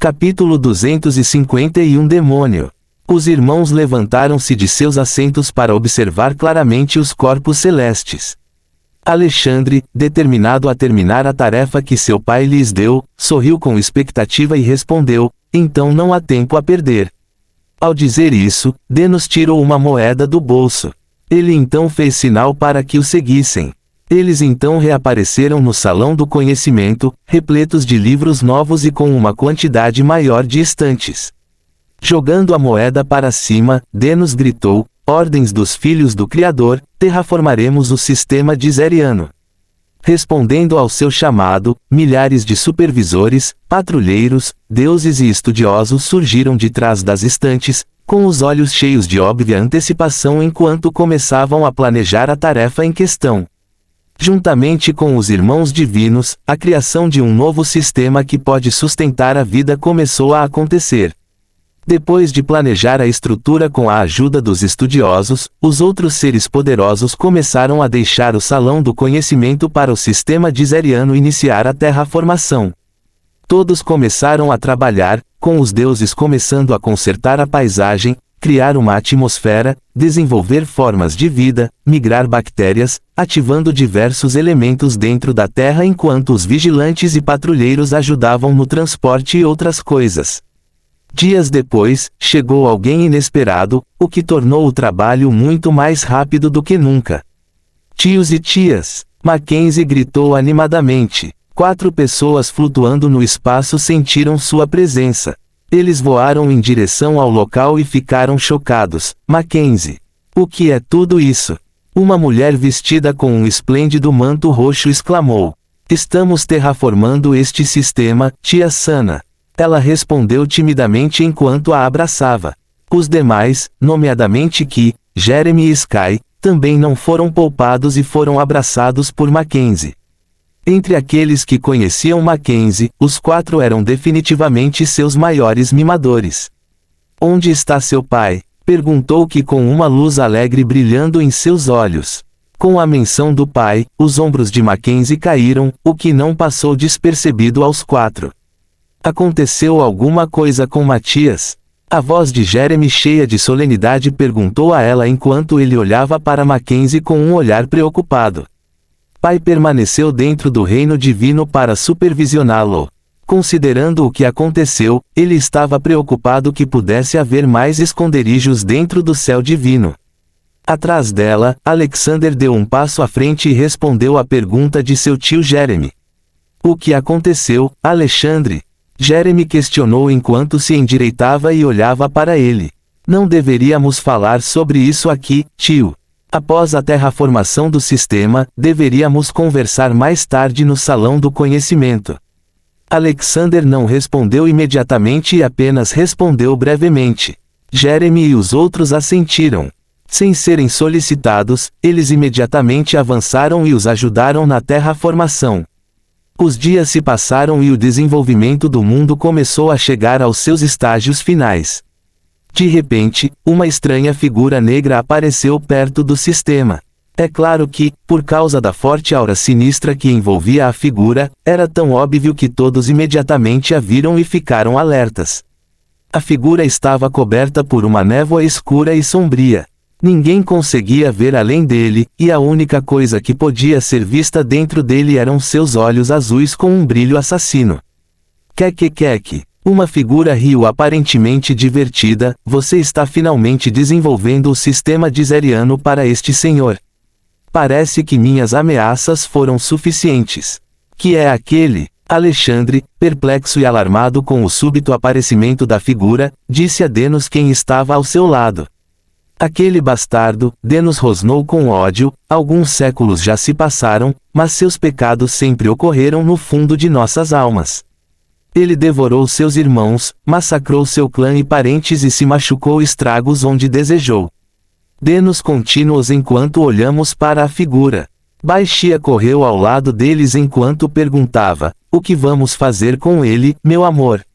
Capítulo 251 Demônio. Os irmãos levantaram-se de seus assentos para observar claramente os corpos celestes. Alexandre, determinado a terminar a tarefa que seu pai lhes deu, sorriu com expectativa e respondeu: então não há tempo a perder. Ao dizer isso, Denos tirou uma moeda do bolso. Ele então fez sinal para que o seguissem. Eles então reapareceram no salão do conhecimento, repletos de livros novos e com uma quantidade maior de estantes. Jogando a moeda para cima, Denos gritou: ordens dos filhos do Criador, terraformaremos o sistema dizeriano. Respondendo ao seu chamado, milhares de supervisores, patrulheiros, deuses e estudiosos surgiram de trás das estantes, com os olhos cheios de óbvia antecipação enquanto começavam a planejar a tarefa em questão. Juntamente com os irmãos divinos, a criação de um novo sistema que pode sustentar a vida começou a acontecer. Depois de planejar a estrutura com a ajuda dos estudiosos, os outros seres poderosos começaram a deixar o salão do conhecimento para o sistema dizeriano iniciar a terraformação. Todos começaram a trabalhar, com os deuses começando a consertar a paisagem, criar uma atmosfera, desenvolver formas de vida, migrar bactérias, ativando diversos elementos dentro da Terra enquanto os vigilantes e patrulheiros ajudavam no transporte e outras coisas. Dias depois, chegou alguém inesperado, o que tornou o trabalho muito mais rápido do que nunca. Tios e tias, Mackenzie gritou animadamente. 4 pessoas flutuando no espaço sentiram sua presença. Eles voaram em direção ao local e ficaram chocados. Mackenzie. O que é tudo isso? Uma mulher vestida com um esplêndido manto roxo exclamou. Estamos terraformando este sistema, tia Sana. Ela respondeu timidamente enquanto a abraçava. Os demais, nomeadamente Ki, Jeremy e Sky, também não foram poupados e foram abraçados por Mackenzie. Entre aqueles que conheciam Mackenzie, os 4 eram definitivamente seus maiores mimadores. Onde está seu pai? Perguntou Ki com uma luz alegre brilhando em seus olhos. Com a menção do pai, os ombros de Mackenzie caíram, o que não passou despercebido aos 4. Aconteceu alguma coisa com Matias? A voz de Jeremy cheia de solenidade perguntou a ela enquanto ele olhava para Mackenzie com um olhar preocupado. Pai permaneceu dentro do reino divino para supervisioná-lo. Considerando o que aconteceu, ele estava preocupado que pudesse haver mais esconderijos dentro do céu divino. Atrás dela, Alexander deu um passo à frente e respondeu à pergunta de seu tio Jeremy. O que aconteceu, Alexandre? Jeremy questionou enquanto se endireitava e olhava para ele. Não deveríamos falar sobre isso aqui, tio. Após a terraformação do sistema, deveríamos conversar mais tarde no salão do conhecimento. Alexander não respondeu imediatamente e apenas respondeu brevemente. Jeremy e os outros assentiram. Sem serem solicitados, eles imediatamente avançaram e os ajudaram na terraformação. Os dias se passaram e o desenvolvimento do mundo começou a chegar aos seus estágios finais. De repente, uma estranha figura negra apareceu perto do sistema. É claro que, por causa da forte aura sinistra que envolvia a figura, era tão óbvio que todos imediatamente a viram e ficaram alertas. A figura estava coberta por uma névoa escura e sombria. Ninguém conseguia ver além dele, e a única coisa que podia ser vista dentro dele eram seus olhos azuis com um brilho assassino. Kekekek. Uma figura riu aparentemente divertida. Você está finalmente desenvolvendo o sistema dizeriano para este senhor. Parece que minhas ameaças foram suficientes. Que é aquele? Alexandre, perplexo e alarmado com o súbito aparecimento da figura, disse a Denos quem estava ao seu lado. Aquele bastardo, Denos rosnou com ódio. Alguns séculos já se passaram, mas seus pecados sempre ocorreram no fundo de nossas almas. Ele devorou seus irmãos, massacrou seu clã e parentes e se machucou estragos onde desejou. Denos contínuos enquanto olhamos para a figura. Baixia correu ao lado deles enquanto perguntava: o que vamos fazer com ele, meu amor?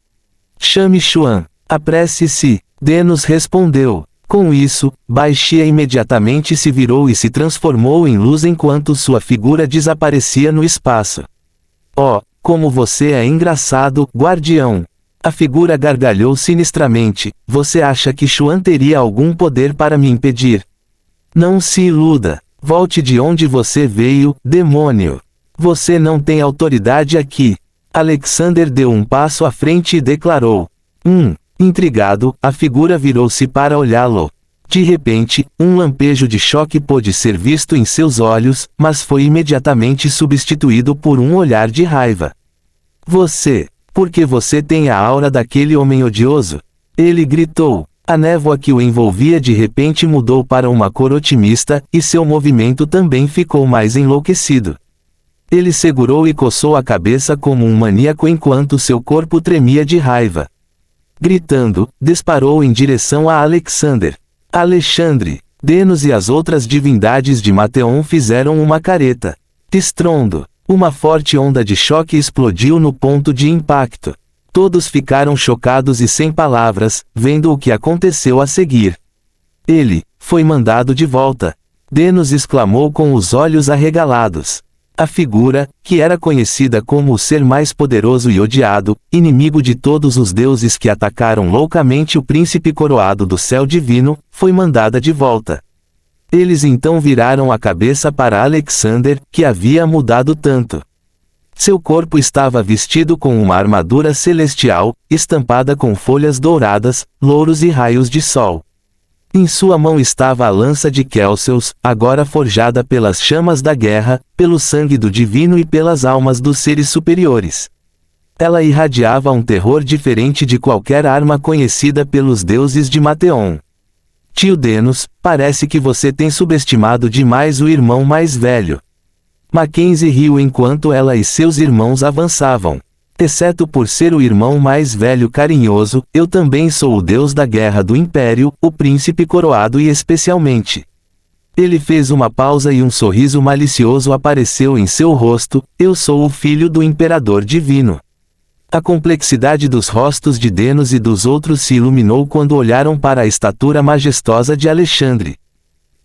Chame Xuan. Apresse-se. Denos respondeu. Com isso, Baixia imediatamente se virou e se transformou em luz enquanto sua figura desaparecia no espaço. Oh, como você é engraçado, guardião! A figura gargalhou sinistramente. Você acha que Xuan teria algum poder para me impedir? Não se iluda. Volte de onde você veio, demônio. Você não tem autoridade aqui. Alexander deu um passo à frente e declarou. Intrigado, a figura virou-se para olhá-lo. De repente, um lampejo de choque pôde ser visto em seus olhos, mas foi imediatamente substituído por um olhar de raiva. Porque você tem a aura daquele homem odioso? Ele gritou. A névoa que o envolvia de repente mudou para uma cor otimista, e seu movimento também ficou mais enlouquecido. Ele segurou e coçou a cabeça como um maníaco enquanto seu corpo tremia de raiva. Gritando, disparou em direção a Alexander. Alexandre, Denos e as outras divindades de Mateon fizeram uma careta. Estrondo. Uma forte onda de choque explodiu no ponto de impacto. Todos ficaram chocados e sem palavras, vendo o que aconteceu a seguir. Ele foi mandado de volta. Denos exclamou com os olhos arregalados. A figura, que era conhecida como o ser mais poderoso e odiado, inimigo de todos os deuses que atacaram loucamente o príncipe coroado do céu divino, foi mandada de volta. Eles então viraram a cabeça para Alexander, que havia mudado tanto. Seu corpo estava vestido com uma armadura celestial, estampada com folhas douradas, louros e raios de sol. Em sua mão estava a lança de Kelseus, agora forjada pelas chamas da guerra, pelo sangue do divino e pelas almas dos seres superiores. Ela irradiava um terror diferente de qualquer arma conhecida pelos deuses de Mateon. Tio Denos, parece que você tem subestimado demais o irmão mais velho. Mackenzie riu enquanto ela e seus irmãos avançavam. Exceto por ser o irmão mais velho carinhoso, eu também sou o deus da guerra do Império, o príncipe coroado e especialmente. Ele fez uma pausa e um sorriso malicioso apareceu em seu rosto. Eu sou o filho do imperador divino. A complexidade dos rostos de Denos e dos outros se iluminou quando olharam para a estatura majestosa de Alexandre.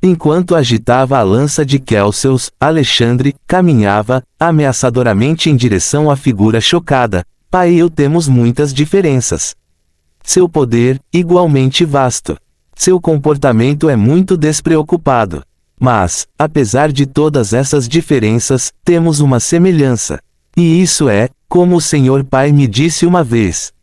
Enquanto agitava a lança de Kelseus, Alexandre caminhava, ameaçadoramente em direção à figura chocada. Pai e eu temos muitas diferenças. Seu poder, igualmente vasto. Seu comportamento é muito despreocupado. Mas, apesar de todas essas diferenças, temos uma semelhança. E isso é, como o Senhor Pai me disse uma vez.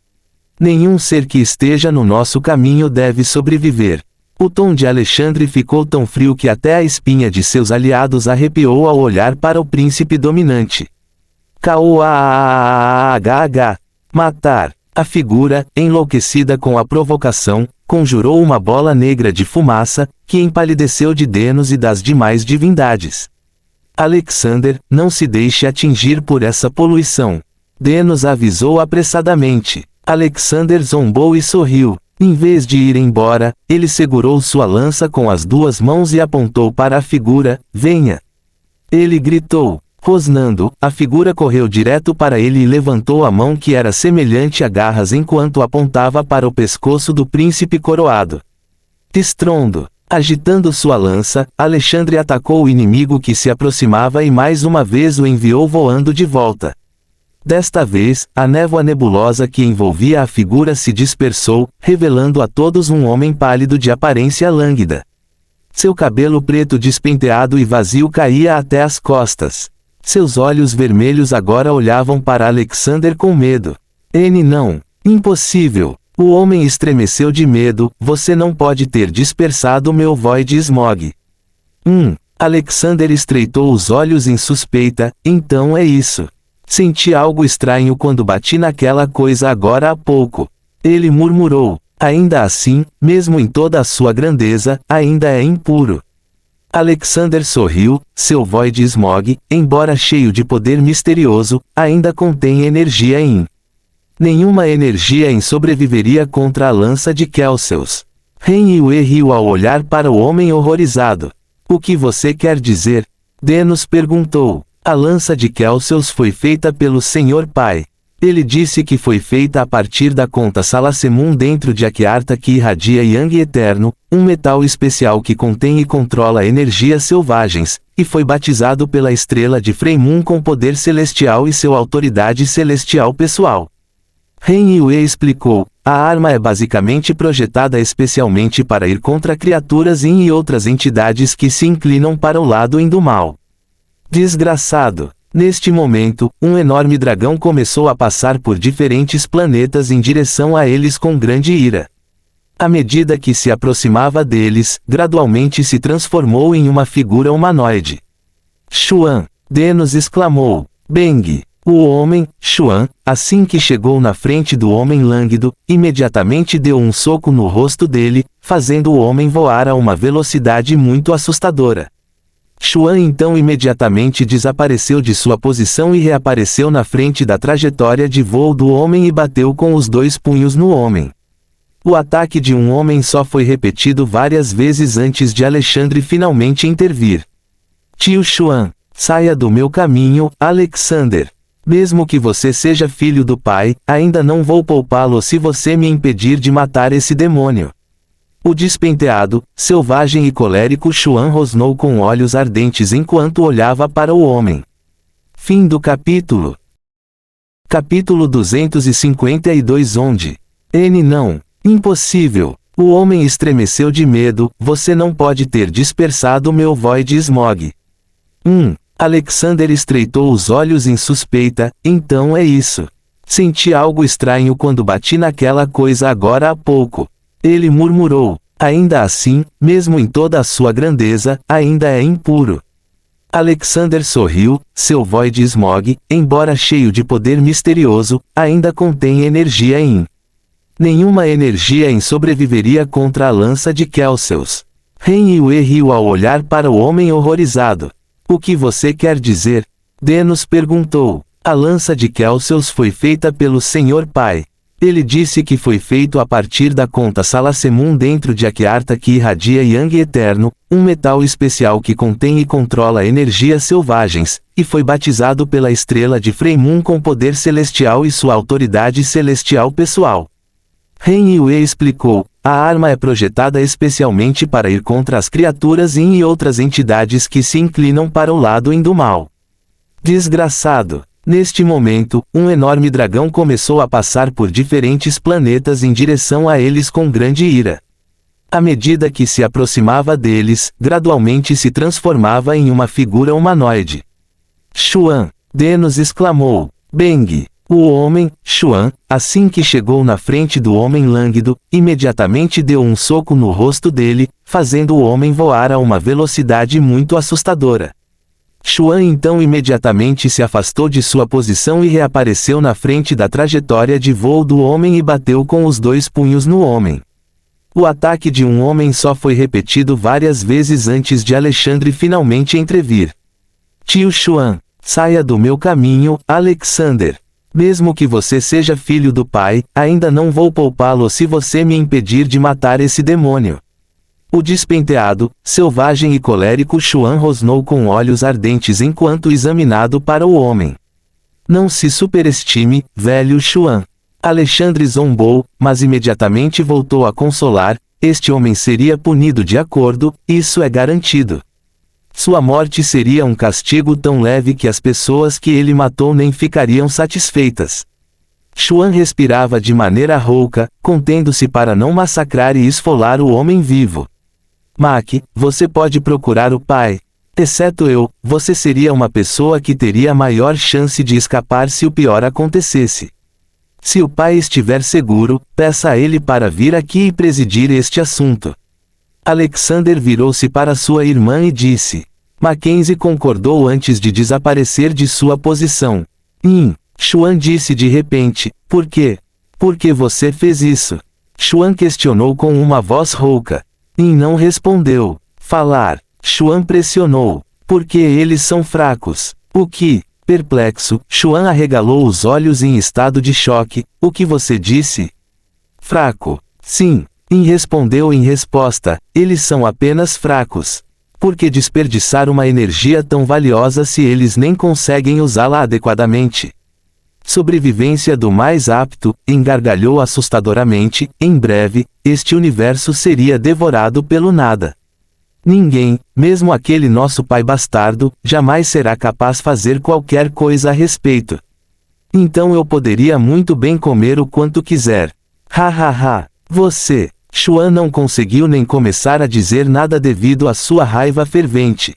Nenhum ser que esteja no nosso caminho deve sobreviver. O tom de Alexandre ficou tão frio que até a espinha de seus aliados arrepiou ao olhar para o príncipe dominante. K.O.A.A.H.H. Matar. A figura, enlouquecida com a provocação, conjurou uma bola negra de fumaça, que empalideceu de Denos e das demais divindades. Alexander, não se deixe atingir por essa poluição. Denos avisou apressadamente. Alexander zombou e sorriu. Em vez de ir embora, ele segurou sua lança com as duas mãos e apontou para a figura. Venha! Ele gritou. Rosnando, a figura correu direto para ele e levantou a mão que era semelhante a garras enquanto apontava para o pescoço do príncipe coroado. Estrondo. Agitando sua lança, Alexandre atacou o inimigo que se aproximava e mais uma vez o enviou voando de volta. Desta vez, a névoa nebulosa que envolvia a figura se dispersou, revelando a todos um homem pálido de aparência lânguida. Seu cabelo preto despenteado e vazio caía até as costas. Seus olhos vermelhos agora olhavam para Alexander com medo. Não. Impossível. O homem estremeceu de medo. Você não pode ter dispersado meu Void Smog. Alexander estreitou os olhos em suspeita. Então é isso. Senti algo estranho quando bati naquela coisa agora há pouco. Ele murmurou. Ainda assim, mesmo em toda a sua grandeza, ainda é impuro. Alexander sorriu. Seu Void Smog, embora cheio de poder misterioso, ainda contém energia Yin. Nenhuma energia Yin sobreviveria contra a lança de Kelseus. Ren Yue riu ao olhar para o homem horrorizado. O que você quer dizer? Denos perguntou. A lança de Kelseus foi feita pelo Senhor Pai. Ele disse que foi feita a partir da conta Salacemun dentro de Akyarta que irradia Yang Eterno, um metal especial que contém e controla energias selvagens, e foi batizado pela estrela de Freimun com poder celestial e sua autoridade celestial pessoal. Ren Yue explicou, a arma é basicamente projetada especialmente para ir contra criaturas Yin e outras entidades que se inclinam para o lado Yin do mal. Desgraçado! Neste momento, um enorme dragão começou a passar por diferentes planetas em direção a eles com grande ira. À medida que se aproximava deles, gradualmente se transformou em uma figura humanoide. Xuan! Denos exclamou. Beng! O homem, Xuan, assim que chegou na frente do homem lânguido, imediatamente deu um soco no rosto dele, fazendo o homem voar a uma velocidade muito assustadora. Xuan então imediatamente desapareceu de sua posição e reapareceu na frente da trajetória de voo do homem e bateu com os 2 punhos no homem. O ataque de um homem só foi repetido várias vezes antes de Alexandre finalmente intervir. Tio Xuan, saia do meu caminho, Alexander. Mesmo que você seja filho do pai, ainda não vou poupá-lo se você me impedir de matar esse demônio. O despenteado, selvagem e colérico Xuan rosnou com olhos ardentes enquanto olhava para o homem. Fim do capítulo. Capítulo 252 onde? Não. Impossível. O homem estremeceu de medo, você não pode ter dispersado meu Void Smog. Alexander estreitou os olhos em suspeita, então é isso. Senti algo estranho quando bati naquela coisa agora há pouco. Ele murmurou. Ainda assim, mesmo em toda a sua grandeza, ainda é impuro. Alexander sorriu, seu Void Smog, embora cheio de poder misterioso, ainda contém energia Yin. Nenhuma energia Yin sobreviveria contra a lança de Kelsius. Ren Yue riu ao olhar para o homem horrorizado. O que você quer dizer? Denos perguntou. A lança de Kelsius foi feita pelo Senhor Pai. Ele disse que foi feito a partir da conta Salacemun dentro de Akyarta que irradia Yang Eterno, um metal especial que contém e controla energias selvagens, e foi batizado pela estrela de Freimun com poder celestial e sua autoridade celestial pessoal. Ren Yue explicou, a arma é projetada especialmente para ir contra as criaturas Yin e outras entidades que se inclinam para o lado Yin do mal. Desgraçado! Neste momento, um enorme dragão começou a passar por diferentes planetas em direção a eles com grande ira. À medida que se aproximava deles, gradualmente se transformava em uma figura humanoide. Xuan! Denos exclamou. Beng! O homem, Xuan, assim que chegou na frente do homem lânguido, imediatamente deu um soco no rosto dele, fazendo o homem voar a uma velocidade muito assustadora. Xuan então imediatamente se afastou de sua posição e reapareceu na frente da trajetória de voo do homem e bateu com os 2 punhos no homem. O ataque de um homem só foi repetido várias vezes antes de Alexandre finalmente entrevir. Tio Xuan, saia do meu caminho, Alexander. Mesmo que você seja filho do pai, ainda não vou poupá-lo se você me impedir de matar esse demônio. O despenteado, selvagem e colérico Xuan rosnou com olhos ardentes enquanto examinado para o homem. Não se superestime, velho Xuan. Alexandre zombou, mas imediatamente voltou a consolar, este homem seria punido de acordo, isso é garantido. Sua morte seria um castigo tão leve que as pessoas que ele matou nem ficariam satisfeitas. Xuan respirava de maneira rouca, contendo-se para não massacrar e esfolar o homem vivo. Mac, você pode procurar o pai. Exceto eu, você seria uma pessoa que teria maior chance de escapar se o pior acontecesse. Se o pai estiver seguro, peça a ele para vir aqui e presidir este assunto. Alexander virou-se para sua irmã e disse. Mackenzie concordou antes de desaparecer de sua posição. Xuan disse de repente, por quê? Por que você fez isso? Xuan questionou com uma voz rouca. Não respondeu. Falar. Xuan pressionou. Porque eles são fracos. O que? Perplexo, Xuan arregalou os olhos em estado de choque. O que você disse? Fraco. Sim. Respondeu em resposta, eles são apenas fracos. Por que desperdiçar uma energia tão valiosa se eles nem conseguem usá-la adequadamente? Sobrevivência do mais apto, engargalhou assustadoramente, em breve, este universo seria devorado pelo nada. Ninguém, mesmo aquele nosso pai bastardo, jamais será capaz de fazer qualquer coisa a respeito. Então eu poderia muito bem comer o quanto quiser. Ha. Você. Xuan não conseguiu nem começar a dizer nada devido à sua raiva fervente.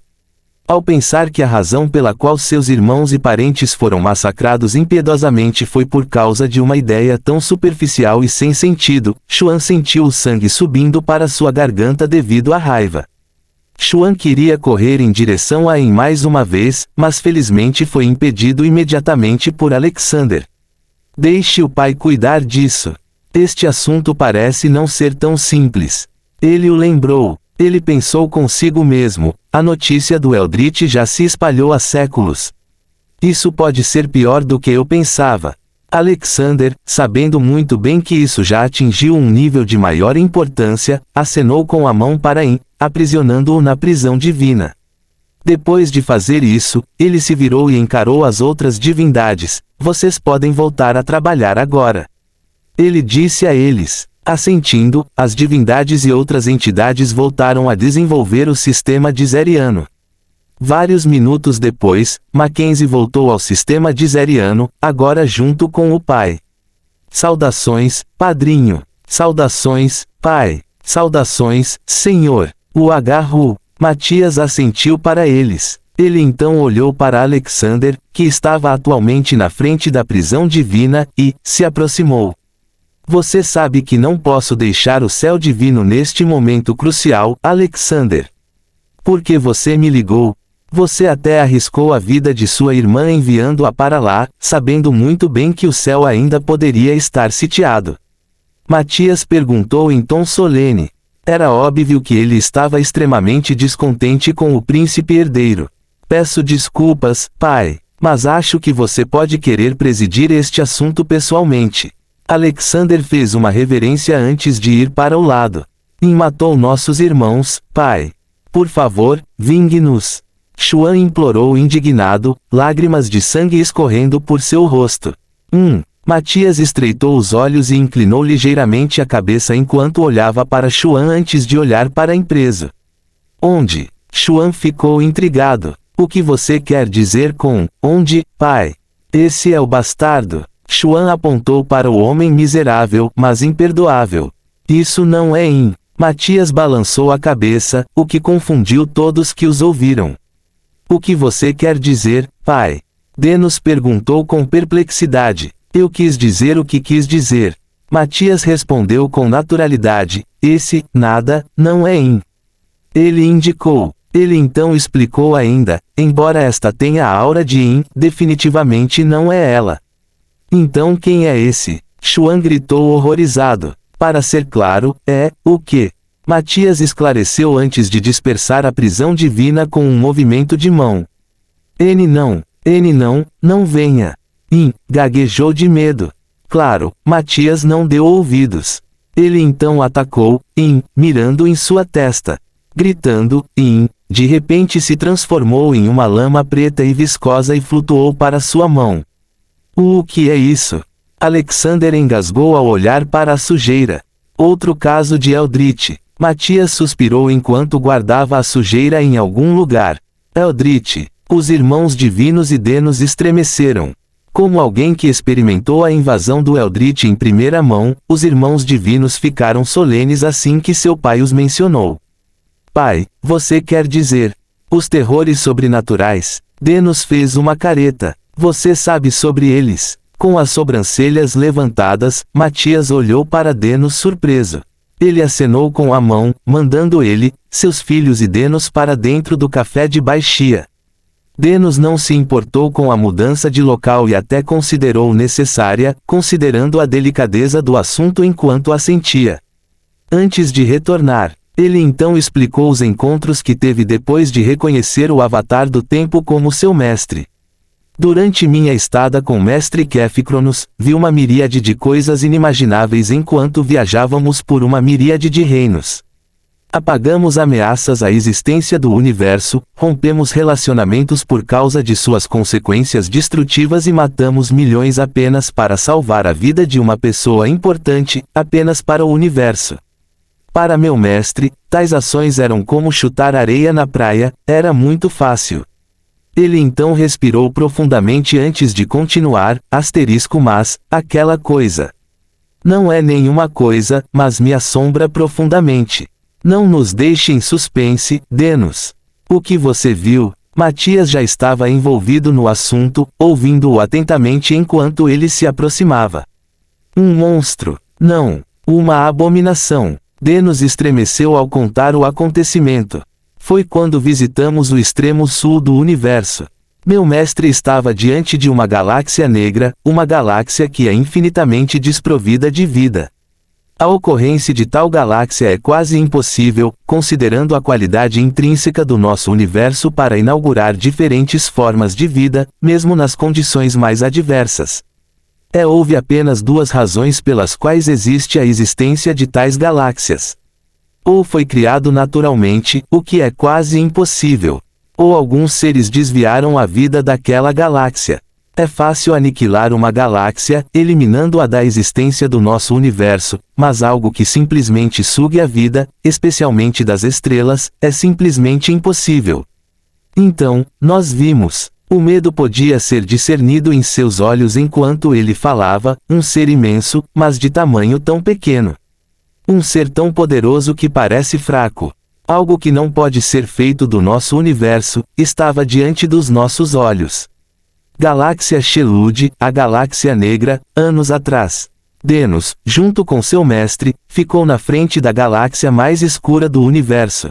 Ao pensar que a razão pela qual seus irmãos e parentes foram massacrados impiedosamente foi por causa de uma ideia tão superficial e sem sentido, Xuan sentiu o sangue subindo para sua garganta devido à raiva. Xuan queria correr em direção a Yin mais uma vez, mas felizmente foi impedido imediatamente por Alexander. Deixe o pai cuidar disso. Este assunto parece não ser tão simples. Ele o lembrou. Ele pensou consigo mesmo, a notícia do Eldritch já se espalhou há séculos. Isso pode ser pior do que eu pensava. Alexander, sabendo muito bem que isso já atingiu um nível de maior importância, acenou com a mão para Yin, aprisionando-o na prisão divina. Depois de fazer isso, ele se virou e encarou as outras divindades. Vocês podem voltar a trabalhar agora. Ele disse a eles. Assentindo, as divindades e outras entidades voltaram a desenvolver o sistema dizeriano. Vários minutos depois, Mackenzie voltou ao sistema dizeriano, agora junto com o pai. Saudações, padrinho. Saudações, pai. Saudações, senhor. Hu. Matias assentiu para eles. Ele então olhou para Alexander, que estava atualmente na frente da prisão divina, e se aproximou. Você sabe que não posso deixar o céu divino neste momento crucial, Alexander. Por que você me ligou? Você até arriscou a vida de sua irmã enviando-a para lá, sabendo muito bem que o céu ainda poderia estar sitiado. Matias perguntou em tom solene. Era óbvio que ele estava extremamente descontente com o príncipe herdeiro. Peço desculpas, pai, mas acho que você pode querer presidir este assunto pessoalmente. Alexander fez uma reverência antes de ir para o lado. Yin matou nossos irmãos, pai. Por favor, vingue-nos. Xuan implorou indignado, lágrimas de sangue escorrendo por seu rosto. Matias estreitou os olhos e inclinou ligeiramente a cabeça enquanto olhava para Xuan antes de olhar para a empresa. Onde? Xuan ficou intrigado. O que você quer dizer com, onde, pai? Esse é o bastardo. Xuan apontou para o homem miserável, mas imperdoável. Isso não é Yin. Matias balançou a cabeça, o que confundiu todos que os ouviram. O que você quer dizer, pai? Denos perguntou com perplexidade. Eu quis dizer o que quis dizer. Matias respondeu com naturalidade. Esse, nada, não é Yin. Ele indicou. Ele então explicou ainda, embora esta tenha a aura de Yin, definitivamente não é ela. Então quem é esse? Xuan gritou horrorizado. Para ser claro, é, o que? Matias esclareceu antes de dispersar a prisão divina com um movimento de mão. N não venha. Yin, gaguejou de medo. Claro, Matias não deu ouvidos. Ele então atacou, Yin, mirando em sua testa. Gritando, Yin, de repente se transformou em uma lama preta e viscosa e flutuou para sua mão. O que é isso? Alexander engasgou ao olhar para a sujeira. Outro caso de Eldritch. Matias suspirou enquanto guardava a sujeira em algum lugar. Eldritch. Os irmãos divinos e Denos estremeceram. Como alguém que experimentou a invasão do Eldritch em primeira mão, os irmãos divinos ficaram solenes assim que seu pai os mencionou. Pai, você quer dizer, os terrores sobrenaturais? Denos fez uma careta. Você sabe sobre eles? Com as sobrancelhas levantadas, Matias olhou para Denos surpreso. Ele acenou com a mão, mandando ele, seus filhos e Denos para dentro do café de baixia. Denos não se importou com a mudança de local e até considerou necessária, considerando a delicadeza do assunto enquanto assentia. Antes de retornar, ele então explicou os encontros que teve depois de reconhecer o Avatar do Tempo como seu mestre. Durante minha estada com Mestre Kefkronos, vi uma miríade de coisas inimagináveis enquanto viajávamos por uma miríade de reinos. Apagamos ameaças à existência do universo, rompemos relacionamentos por causa de suas consequências destrutivas e matamos milhões apenas para salvar a vida de uma pessoa importante, apenas para o universo. Para meu mestre, tais ações eram como chutar areia na praia, era muito fácil. Ele então respirou profundamente antes de continuar, mas, aquela coisa. Não é nenhuma coisa, mas me assombra profundamente. Não nos deixe em suspense, Denos. O que você viu? Matias já estava envolvido no assunto, ouvindo-o atentamente enquanto ele se aproximava. Um monstro. Não. Uma abominação. Denos estremeceu ao contar o acontecimento. Foi quando visitamos o extremo sul do universo. Meu mestre estava diante de uma galáxia negra, uma galáxia que é infinitamente desprovida de vida. A ocorrência de tal galáxia é quase impossível, considerando a qualidade intrínseca do nosso universo para inaugurar diferentes formas de vida, mesmo nas condições mais adversas. Houve apenas duas razões pelas quais existe a existência de tais galáxias. Ou foi criado naturalmente, o que é quase impossível. Ou alguns seres desviaram a vida daquela galáxia. É fácil aniquilar uma galáxia, eliminando-a da existência do nosso universo, mas algo que simplesmente sugue a vida, especialmente das estrelas, é simplesmente impossível. Então, nós vimos. O medo podia ser discernido em seus olhos enquanto ele falava, um ser imenso, mas de tamanho tão pequeno. Um ser tão poderoso que parece fraco. Algo que não pode ser feito do nosso universo, estava diante dos nossos olhos. Galáxia Sheloud, a galáxia negra, anos atrás. Denos, junto com seu mestre, ficou na frente da galáxia mais escura do universo.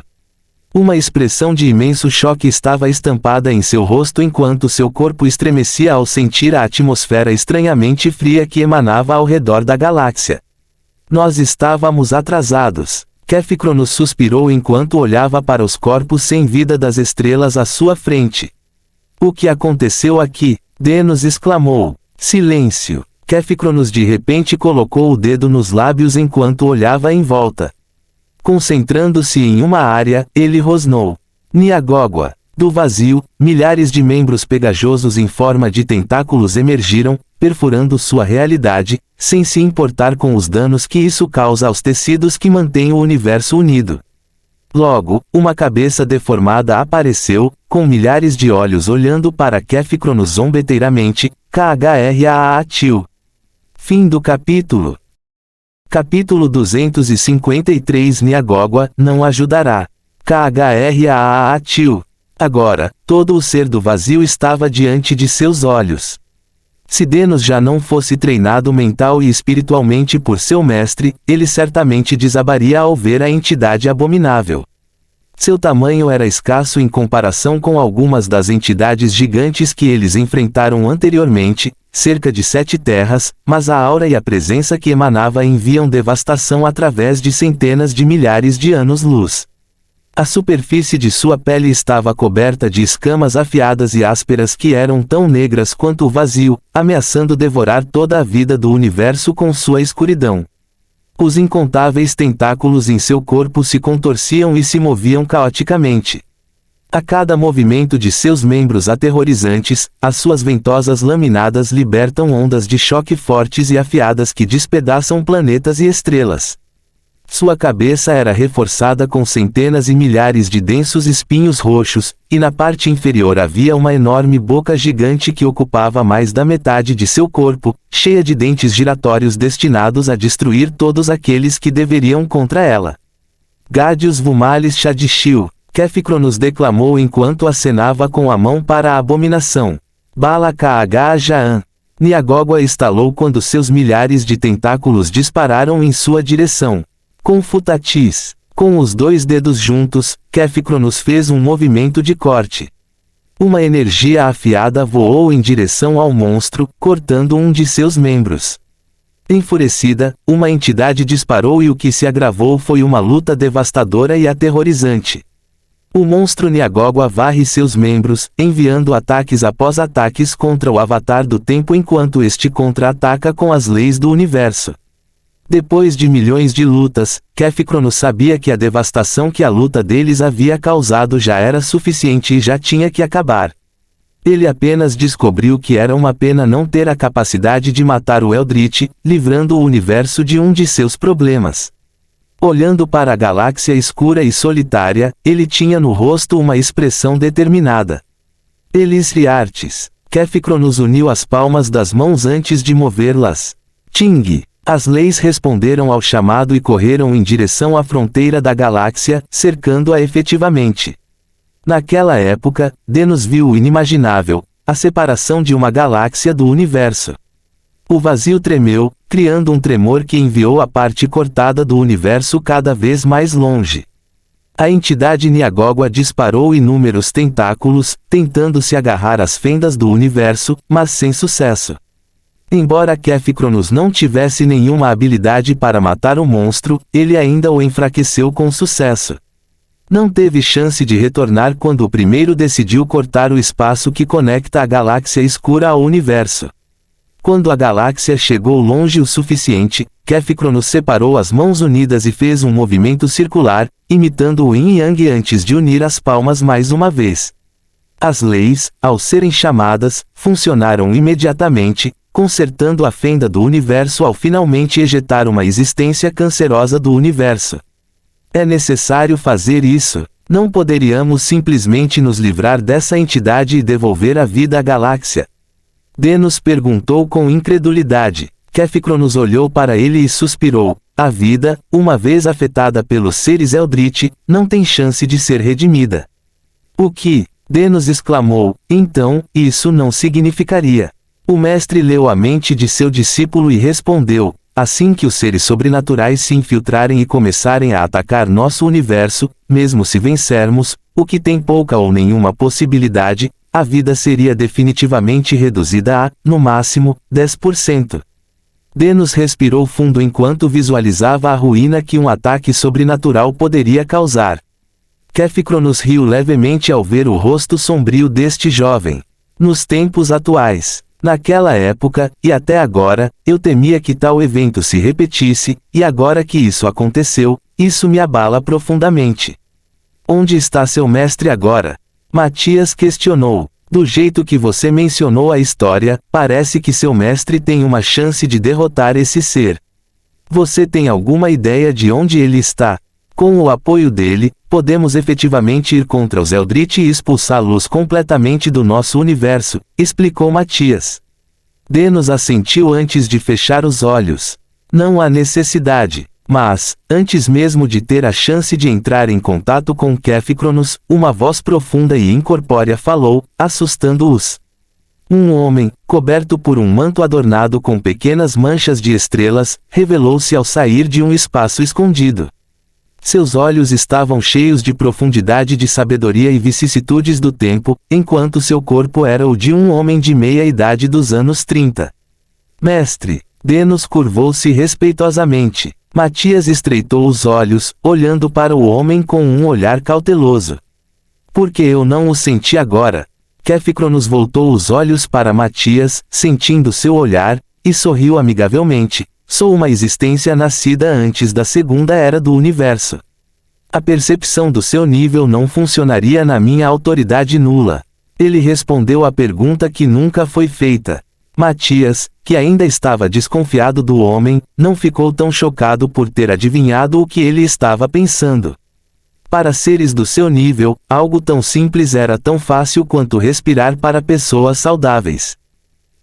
Uma expressão de imenso choque estava estampada em seu rosto enquanto seu corpo estremecia ao sentir a atmosfera estranhamente fria que emanava ao redor da galáxia. Nós estávamos atrasados. Kefícronos suspirou enquanto olhava para os corpos sem vida das estrelas à sua frente. O que aconteceu aqui? Denos exclamou. Silêncio. Kefícronos de repente colocou o dedo nos lábios enquanto olhava em volta. Concentrando-se em uma área, ele rosnou. Niagogua. Do vazio, milhares de membros pegajosos em forma de tentáculos emergiram, perfurando sua realidade, sem se importar com os danos que isso causa aos tecidos que mantêm o universo unido. Logo, uma cabeça deformada apareceu, com milhares de olhos olhando para Kefícronos zombeteiramente, KHRAATIL. Fim do capítulo. Capítulo 253 Niagogua, não ajudará. KHRAATIL. Agora, todo o ser do vazio estava diante de seus olhos. Se Denos já não fosse treinado mental e espiritualmente por seu mestre, ele certamente desabaria ao ver a entidade abominável. Seu tamanho era escasso em comparação com algumas das entidades gigantes que eles enfrentaram anteriormente, cerca de 7 terras, mas a aura e a presença que emanava enviam devastação através de centenas de milhares de anos-luz. A superfície de sua pele estava coberta de escamas afiadas e ásperas que eram tão negras quanto o vazio, ameaçando devorar toda a vida do universo com sua escuridão. Os incontáveis tentáculos em seu corpo se contorciam e se moviam caoticamente. A cada movimento de seus membros aterrorizantes, as suas ventosas laminadas libertam ondas de choque fortes e afiadas que despedaçam planetas e estrelas. Sua cabeça era reforçada com centenas e milhares de densos espinhos roxos, e na parte inferior havia uma enorme boca gigante que ocupava mais da metade de seu corpo, cheia de dentes giratórios destinados a destruir todos aqueles que deveriam contra ela. Gadius Vumalis Shadishil, Kefícronos declamou enquanto acenava com a mão para a abominação. Bala Kh-Jaan. Niagogua estalou quando seus milhares de tentáculos dispararam em sua direção. Confutatis. Com os 2 dedos juntos, Kefícronos fez um movimento de corte. Uma energia afiada voou em direção ao monstro, cortando um de seus membros. Enfurecida, uma entidade disparou e o que se agravou foi uma luta devastadora e aterrorizante. O monstro Niagogua varre seus membros, enviando ataques após ataques contra o Avatar do Tempo enquanto este contra-ataca com as leis do universo. Depois de milhões de lutas, Kefícronos sabia que a devastação que a luta deles havia causado já era suficiente e já tinha que acabar. Ele apenas descobriu que era uma pena não ter a capacidade de matar o Eldritch, livrando o universo de um de seus problemas. Olhando para a galáxia escura e solitária, ele tinha no rosto uma expressão determinada. Elis Riartes. Kefícronos uniu as palmas das mãos antes de movê-las. Ting! As leis responderam ao chamado e correram em direção à fronteira da galáxia, cercando-a efetivamente. Naquela época, Denos viu o inimaginável, a separação de uma galáxia do universo. O vazio tremeu, criando um tremor que enviou a parte cortada do universo cada vez mais longe. A entidade Niagogua disparou inúmeros tentáculos, tentando se agarrar às fendas do universo, mas sem sucesso. Embora Kefícronos não tivesse nenhuma habilidade para matar o monstro, ele ainda o enfraqueceu com sucesso. Não teve chance de retornar quando o primeiro decidiu cortar o espaço que conecta a galáxia escura ao universo. Quando a galáxia chegou longe o suficiente, Kefícronos separou as mãos unidas e fez um movimento circular, imitando o Yin e Yang antes de unir as palmas mais uma vez. As leis, ao serem chamadas, funcionaram imediatamente, consertando a fenda do universo ao finalmente ejetar uma existência cancerosa do universo. É necessário fazer isso. Não poderíamos simplesmente nos livrar dessa entidade e devolver a vida à galáxia. Denos perguntou com incredulidade. Kefícronos olhou para ele e suspirou. A vida, uma vez afetada pelos seres Eldritch, não tem chance de ser redimida. O que? Denos exclamou. Então, isso não significaria. O mestre leu a mente de seu discípulo e respondeu: assim que os seres sobrenaturais se infiltrarem e começarem a atacar nosso universo, mesmo se vencermos, o que tem pouca ou nenhuma possibilidade, a vida seria definitivamente reduzida a, no máximo, 10%. Denos respirou fundo enquanto visualizava a ruína que um ataque sobrenatural poderia causar. Kefícronos riu levemente ao ver o rosto sombrio deste jovem. Nos tempos atuais, naquela época, e até agora, eu temia que tal evento se repetisse, e agora que isso aconteceu, isso me abala profundamente. Onde está seu mestre agora? Matias questionou. Do jeito que você mencionou a história, parece que seu mestre tem uma chance de derrotar esse ser. Você tem alguma ideia de onde ele está? Com o apoio dele, podemos efetivamente ir contra os Eldritch e expulsá-los completamente do nosso universo, explicou Matias. Denos assentiu antes de fechar os olhos. Não há necessidade. Mas, antes mesmo de ter a chance de entrar em contato com Kefícronos, uma voz profunda e incorpórea falou, assustando-os. Um homem, coberto por um manto adornado com pequenas manchas de estrelas, revelou-se ao sair de um espaço escondido. Seus olhos estavam cheios de profundidade de sabedoria e vicissitudes do tempo, enquanto seu corpo era o de um homem de meia idade dos anos 30. Mestre! Denos curvou-se respeitosamente. Matias estreitou os olhos, olhando para o homem com um olhar cauteloso. Por que eu não o senti agora? Kefícronos voltou os olhos para Matias, sentindo seu olhar, e sorriu amigavelmente. Sou uma existência nascida antes da segunda era do universo. A percepção do seu nível não funcionaria na minha autoridade nula. Ele respondeu a pergunta que nunca foi feita. Matias, que ainda estava desconfiado do homem, não ficou tão chocado por ter adivinhado o que ele estava pensando. Para seres do seu nível, algo tão simples era tão fácil quanto respirar para pessoas saudáveis.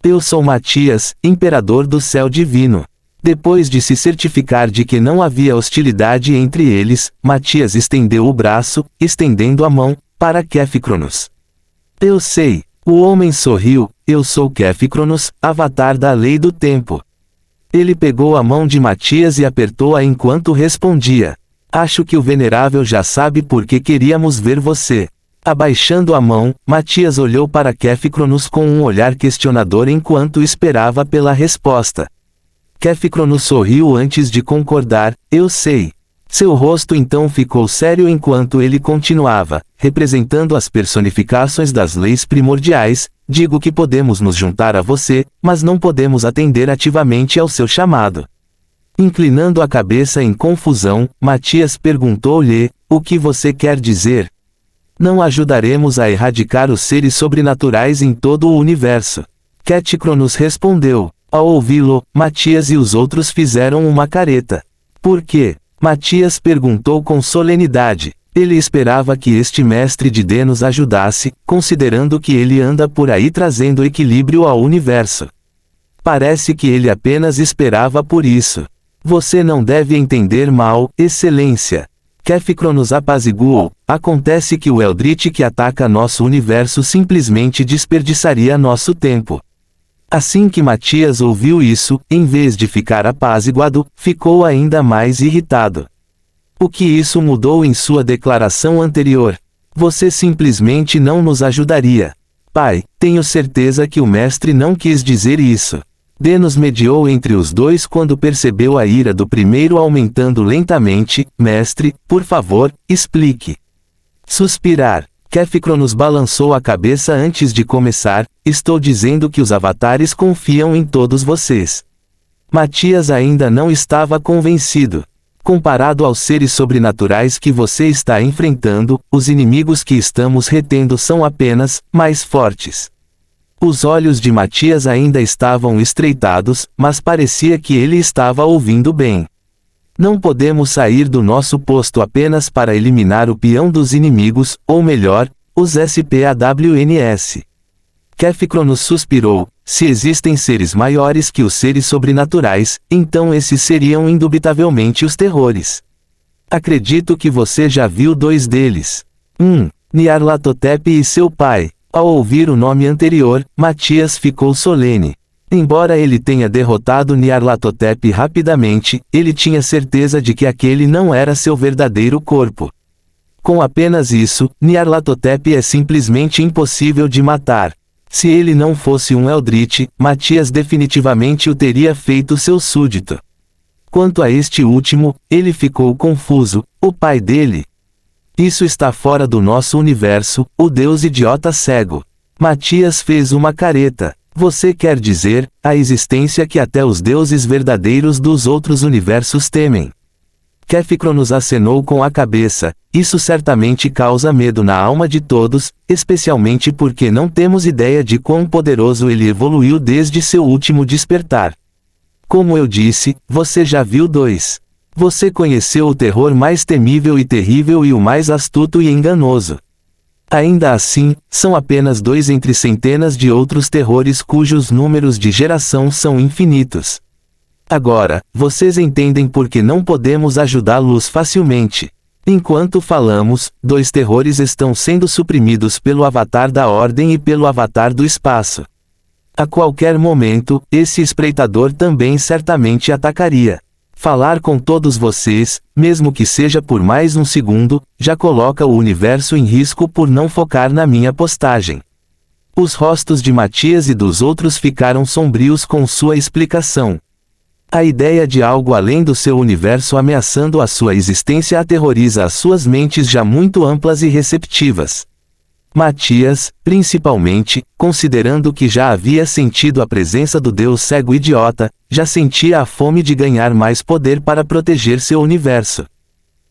Eu sou Matias, imperador do céu divino. Depois de se certificar de que não havia hostilidade entre eles, Matias estendeu o braço, estendendo a mão, para Kefícronos. Eu sei. O homem sorriu. Eu sou Kefícronos, avatar da lei do tempo. Ele pegou a mão de Matias e apertou-a enquanto respondia. Acho que o venerável já sabe por que queríamos ver você. Abaixando a mão, Matias olhou para Kefícronos com um olhar questionador enquanto esperava pela resposta. Kefícronos sorriu antes de concordar. Eu sei. Seu rosto então ficou sério enquanto ele continuava, representando as personificações das leis primordiais. Digo que podemos nos juntar a você, mas não podemos atender ativamente ao seu chamado. Inclinando a cabeça em confusão, Matias perguntou-lhe, o que você quer dizer? Não ajudaremos a erradicar os seres sobrenaturais em todo o universo. Kefícronos respondeu. Ao ouvi-lo, Matias e os outros fizeram uma careta. Por quê? Matias perguntou com solenidade. Ele esperava que este mestre de D nos ajudasse, considerando que ele anda por aí trazendo equilíbrio ao universo. Parece que ele apenas esperava por isso. Você não deve entender mal, Excelência. Kefficron nos apaziguou. Acontece que o Eldritch que ataca nosso universo simplesmente desperdiçaria nosso tempo. Assim que Matias ouviu isso, em vez de ficar apaziguado, ficou ainda mais irritado. O que isso mudou em sua declaração anterior? Você simplesmente não nos ajudaria. Pai, tenho certeza que o mestre não quis dizer isso. Denos mediou entre os dois quando percebeu a ira do primeiro aumentando lentamente. Mestre, por favor, explique. Suspirar. Kefficron nos balançou a cabeça antes de começar. Estou dizendo que os avatares confiam em todos vocês. Matias ainda não estava convencido. Comparado aos seres sobrenaturais que você está enfrentando, os inimigos que estamos retendo são apenas mais fortes. Os olhos de Matias ainda estavam estreitados, mas parecia que ele estava ouvindo bem. Não podemos sair do nosso posto apenas para eliminar o peão dos inimigos, ou melhor, os SPAWNS. Kefficron nos suspirou. Se existem seres maiores que os seres sobrenaturais, então esses seriam indubitavelmente os terrores. Acredito que você já viu dois deles. Nyarlathotep e seu pai. Ao ouvir o nome anterior, Matias ficou solene. Embora ele tenha derrotado Nyarlathotep rapidamente, ele tinha certeza de que aquele não era seu verdadeiro corpo. Com apenas isso, Nyarlathotep é simplesmente impossível de matar. Se ele não fosse um Eldritch, Matias definitivamente o teria feito seu súdito. Quanto a este último, ele ficou confuso. O pai dele? Isso está fora do nosso universo, o deus idiota cego. Matias fez uma careta. Você quer dizer, a existência que até os deuses verdadeiros dos outros universos temem. Kefficron nos acenou com a cabeça. Isso certamente causa medo na alma de todos, especialmente porque não temos ideia de quão poderoso ele evoluiu desde seu último despertar. Como eu disse, você já viu dois. Você conheceu o terror mais temível e terrível e o mais astuto e enganoso. Ainda assim, são apenas dois entre centenas de outros terrores cujos números de geração são infinitos. Agora, vocês entendem por que não podemos ajudá-los facilmente. Enquanto falamos, dois terrores estão sendo suprimidos pelo Avatar da Ordem e pelo Avatar do Espaço. A qualquer momento, esse espreitador também certamente atacaria. Falar com todos vocês, mesmo que seja por mais um segundo, já coloca o universo em risco por não focar na minha postagem. Os rostos de Matias e dos outros ficaram sombrios com sua explicação. A ideia de algo além do seu universo ameaçando a sua existência aterroriza as suas mentes já muito amplas e receptivas. Matias, principalmente, considerando que já havia sentido a presença do Deus cego idiota, já sentia a fome de ganhar mais poder para proteger seu universo.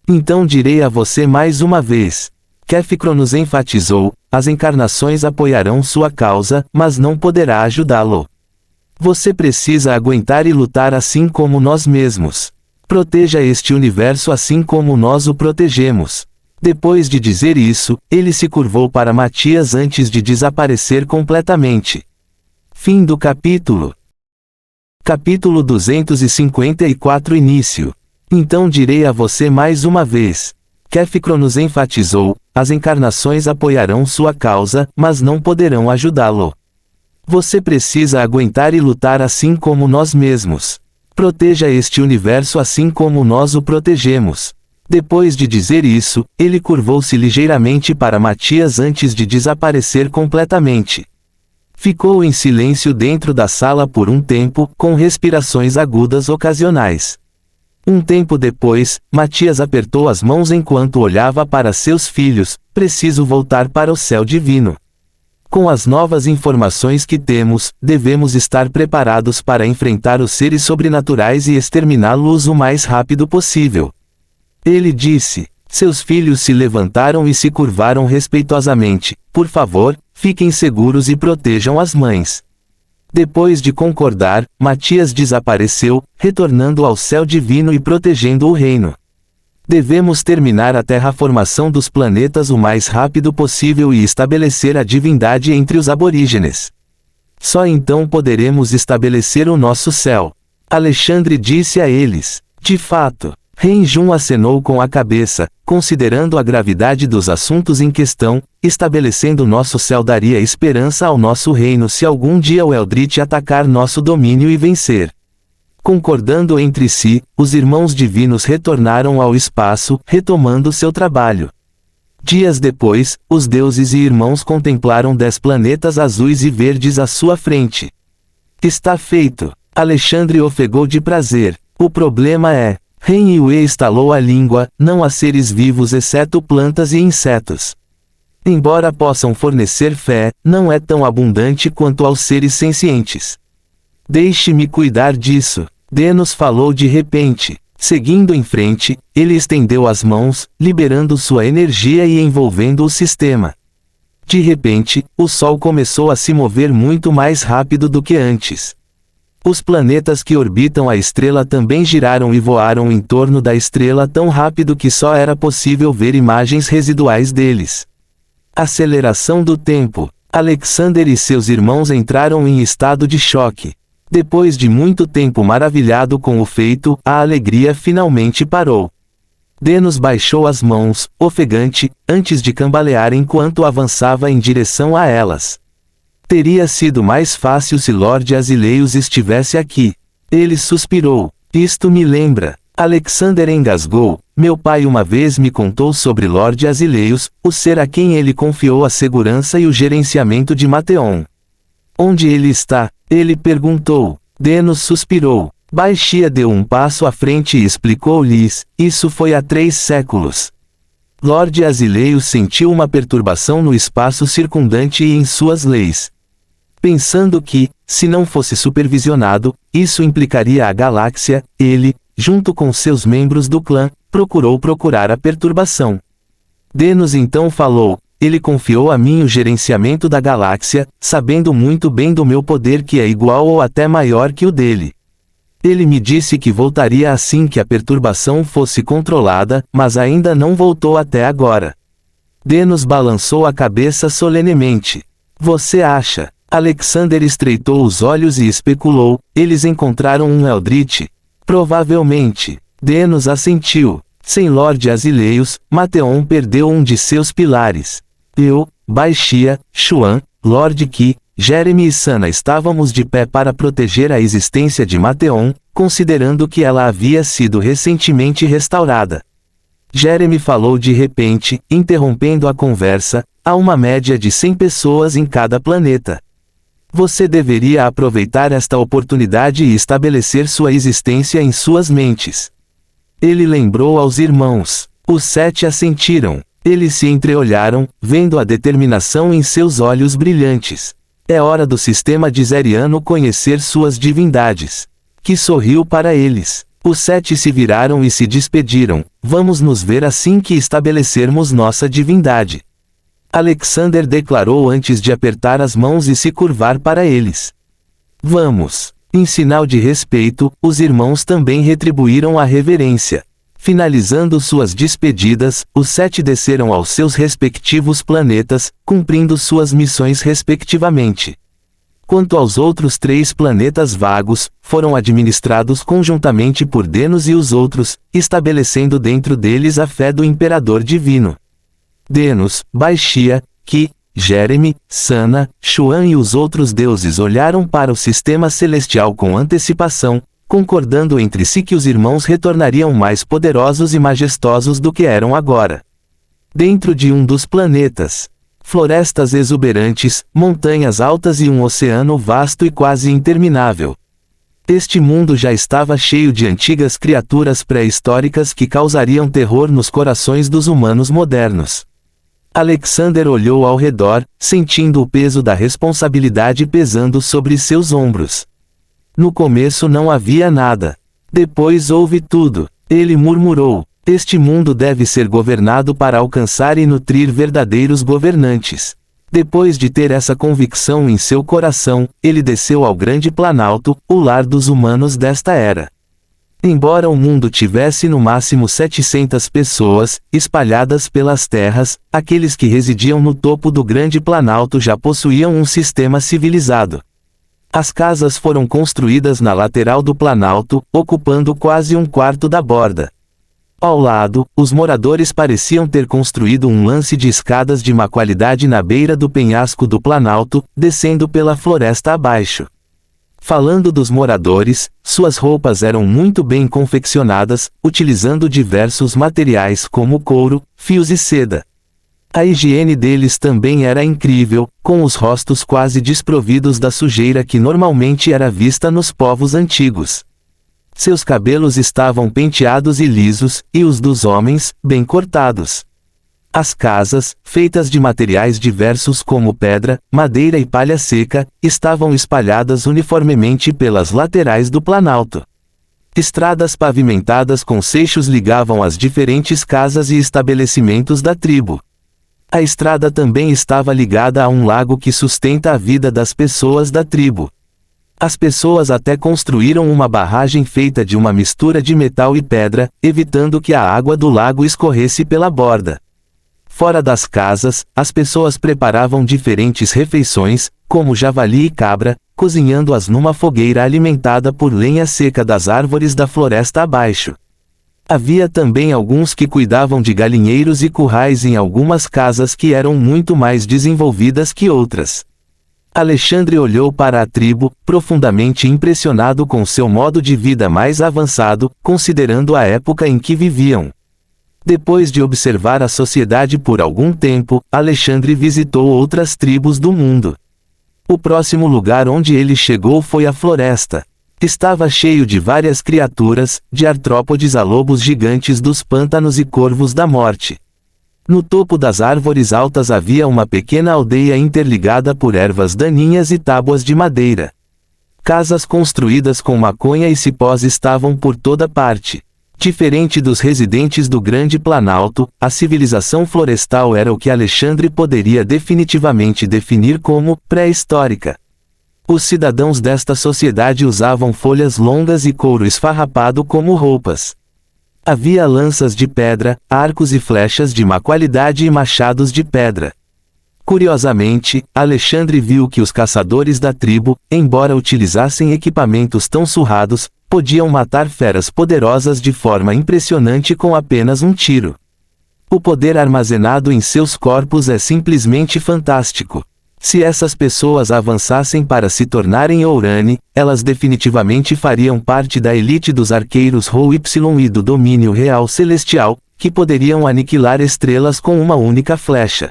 Então direi a você mais uma vez. Kefficron nos enfatizou, as encarnações apoiarão sua causa, mas não poderá ajudá-lo. Você precisa aguentar e lutar assim como nós mesmos. Proteja este universo assim como nós o protegemos. Depois de dizer isso, ele se curvou para Matias antes de desaparecer completamente. Fim do capítulo. Capítulo 254 Início. Então direi a você mais uma vez. Kefficron nos enfatizou, as encarnações apoiarão sua causa, mas não poderão ajudá-lo. Você precisa aguentar e lutar assim como nós mesmos. Proteja este universo assim como nós o protegemos. Depois de dizer isso, ele curvou-se ligeiramente para Matias antes de desaparecer completamente. Ficou em silêncio dentro da sala por um tempo, com respirações agudas ocasionais. Um tempo depois, Matias apertou as mãos enquanto olhava para seus filhos. Preciso voltar para o céu divino. Com as novas informações que temos, devemos estar preparados para enfrentar os seres sobrenaturais e exterminá-los o mais rápido possível. Ele disse. Seus filhos se levantaram e se curvaram respeitosamente. Por favor, fiquem seguros e protejam as mães. Depois de concordar, Matias desapareceu, retornando ao céu divino e protegendo o reino. Devemos terminar a terraformação dos planetas o mais rápido possível e estabelecer a divindade entre os aborígenes. Só então poderemos estabelecer o nosso céu. Alexandre disse a eles. De fato, Renjun acenou com a cabeça, considerando a gravidade dos assuntos em questão. Estabelecendo nosso céu daria esperança ao nosso reino se algum dia o Eldritch atacar nosso domínio e vencer. Concordando entre si, os irmãos divinos retornaram ao espaço, retomando seu trabalho. Dias depois, os deuses e irmãos contemplaram 10 planetas azuis e verdes à sua frente. Está feito. Alexandre ofegou de prazer. O problema é, Ren Yue estalou a língua, não há seres vivos exceto plantas e insetos. Embora possam fornecer fé, não é tão abundante quanto aos seres sencientes. Deixe-me cuidar disso. Denos falou de repente. Seguindo em frente, ele estendeu as mãos, liberando sua energia e envolvendo o sistema. De repente, o Sol começou a se mover muito mais rápido do que antes. Os planetas que orbitam a estrela também giraram e voaram em torno da estrela tão rápido que só era possível ver imagens residuais deles. Aceleração do tempo. Alexander e seus irmãos entraram em estado de choque. Depois de muito tempo maravilhado com o feito, a alegria finalmente parou. Denos baixou as mãos, ofegante, antes de cambalear enquanto avançava em direção a elas. Teria sido mais fácil se Lord Azileios estivesse aqui. Ele suspirou. Isto me lembra. Alexander engasgou. Meu pai uma vez me contou sobre Lord Azileios, o ser a quem ele confiou a segurança e o gerenciamento de Mateon. Onde ele está? Ele perguntou. Denos suspirou. Baixia deu um passo à frente e explicou-lhes, isso foi há 3 séculos. Lord Azileios sentiu uma perturbação no espaço circundante e em suas leis. Pensando que, se não fosse supervisionado, isso implicaria a galáxia, ele, junto com seus membros do clã, procurou procurar a perturbação. Denos então falou, ele confiou a mim o gerenciamento da galáxia, sabendo muito bem do meu poder que é igual ou até maior que o dele. Ele me disse que voltaria assim que a perturbação fosse controlada, mas ainda não voltou até agora. Denos balançou a cabeça solenemente. Você acha? Alexander estreitou os olhos e especulou, eles encontraram um Eldritch. Provavelmente. Denos assentiu. Sem Lord Azileios, Mateon perdeu um de seus pilares. Eu, Baixia, Xuan, Lord Qi, Jeremy e Sana estávamos de pé para proteger a existência de Mateon, considerando que ela havia sido recentemente restaurada. Jeremy falou de repente, interrompendo a conversa, há uma média de 100 pessoas em cada planeta. Você deveria aproveitar esta oportunidade e estabelecer sua existência em suas mentes. Ele lembrou aos irmãos. Os 7 assentiram. Eles se entreolharam, vendo a determinação em seus olhos brilhantes. É hora do sistema dizeriano conhecer suas divindades. Que sorriu para eles. Os 7 se viraram e se despediram. Vamos nos ver assim que estabelecermos nossa divindade. Alexander declarou antes de apertar as mãos e se curvar para eles. Vamos. Em sinal de respeito, os irmãos também retribuíram a reverência. Finalizando suas despedidas, os 7 desceram aos seus respectivos planetas, cumprindo suas missões respectivamente. Quanto aos outros 3 planetas vagos, foram administrados conjuntamente por Denos e os outros, estabelecendo dentro deles a fé do Imperador Divino. Denos, Baixia, Qi, Jeremy, Sana, Xuan e os outros deuses olharam para o sistema celestial com antecipação, concordando entre si que os irmãos retornariam mais poderosos e majestosos do que eram agora. Dentro de um dos planetas, florestas exuberantes, montanhas altas e um oceano vasto e quase interminável. Este mundo já estava cheio de antigas criaturas pré-históricas que causariam terror nos corações dos humanos modernos. Alexander olhou ao redor, sentindo o peso da responsabilidade pesando sobre seus ombros. No começo não havia nada. Depois houve tudo. Ele murmurou, este mundo deve ser governado para alcançar e nutrir verdadeiros governantes. Depois de ter essa convicção em seu coração, ele desceu ao grande planalto, o lar dos humanos desta era. Embora o mundo tivesse no máximo 700 pessoas, espalhadas pelas terras, aqueles que residiam no topo do Grande Planalto já possuíam um sistema civilizado. As casas foram construídas na lateral do planalto, ocupando quase um quarto da borda. Ao lado, os moradores pareciam ter construído um lance de escadas de má qualidade na beira do penhasco do planalto, descendo pela floresta abaixo. Falando dos moradores, suas roupas eram muito bem confeccionadas, utilizando diversos materiais como couro, fios e seda. A higiene deles também era incrível, com os rostos quase desprovidos da sujeira que normalmente era vista nos povos antigos. Seus cabelos estavam penteados e lisos, e os dos homens, bem cortados. As casas, feitas de materiais diversos como pedra, madeira e palha seca, estavam espalhadas uniformemente pelas laterais do planalto. Estradas pavimentadas com seixos ligavam as diferentes casas e estabelecimentos da tribo. A estrada também estava ligada a um lago que sustenta a vida das pessoas da tribo. As pessoas até construíram uma barragem feita de uma mistura de metal e pedra, evitando que a água do lago escorresse pela borda. Fora das casas, as pessoas preparavam diferentes refeições, como javali e cabra, cozinhando-as numa fogueira alimentada por lenha seca das árvores da floresta abaixo. Havia também alguns que cuidavam de galinheiros e currais em algumas casas que eram muito mais desenvolvidas que outras. Alexandre olhou para a tribo, profundamente impressionado com seu modo de vida mais avançado, considerando a época em que viviam. Depois de observar a sociedade por algum tempo, Alexandre visitou outras tribos do mundo. O próximo lugar onde ele chegou foi a floresta. Estava cheio de várias criaturas, de artrópodes a lobos gigantes dos pântanos e corvos da morte. No topo das árvores altas havia uma pequena aldeia interligada por ervas daninhas e tábuas de madeira. Casas construídas com maconha e cipós estavam por toda parte. Diferente dos residentes do Grande Planalto, a civilização florestal era o que Alexandre poderia definitivamente definir como pré-histórica. Os cidadãos desta sociedade usavam folhas longas e couro esfarrapado como roupas. Havia lanças de pedra, arcos e flechas de má qualidade e machados de pedra. Curiosamente, Alexandre viu que os caçadores da tribo, embora utilizassem equipamentos tão surrados, podiam matar feras poderosas de forma impressionante com apenas um tiro. O poder armazenado em seus corpos é simplesmente fantástico. Se essas pessoas avançassem para se tornarem Ourani, elas definitivamente fariam parte da elite dos arqueiros Rou Y e do domínio real celestial, que poderiam aniquilar estrelas com uma única flecha.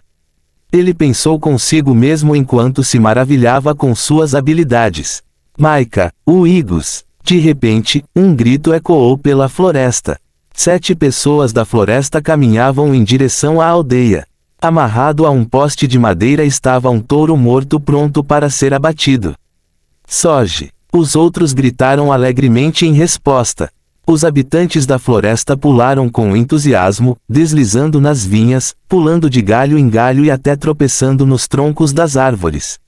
Ele pensou consigo mesmo enquanto se maravilhava com suas habilidades. Maika, Uigos. De repente, um grito ecoou pela floresta. 7 pessoas da floresta caminhavam em direção à aldeia. Amarrado a um poste de madeira estava um touro morto pronto para ser abatido. Soje! Os outros gritaram alegremente em resposta. Os habitantes da floresta pularam com entusiasmo, deslizando nas vinhas, pulando de galho em galho e até tropeçando nos troncos das árvores.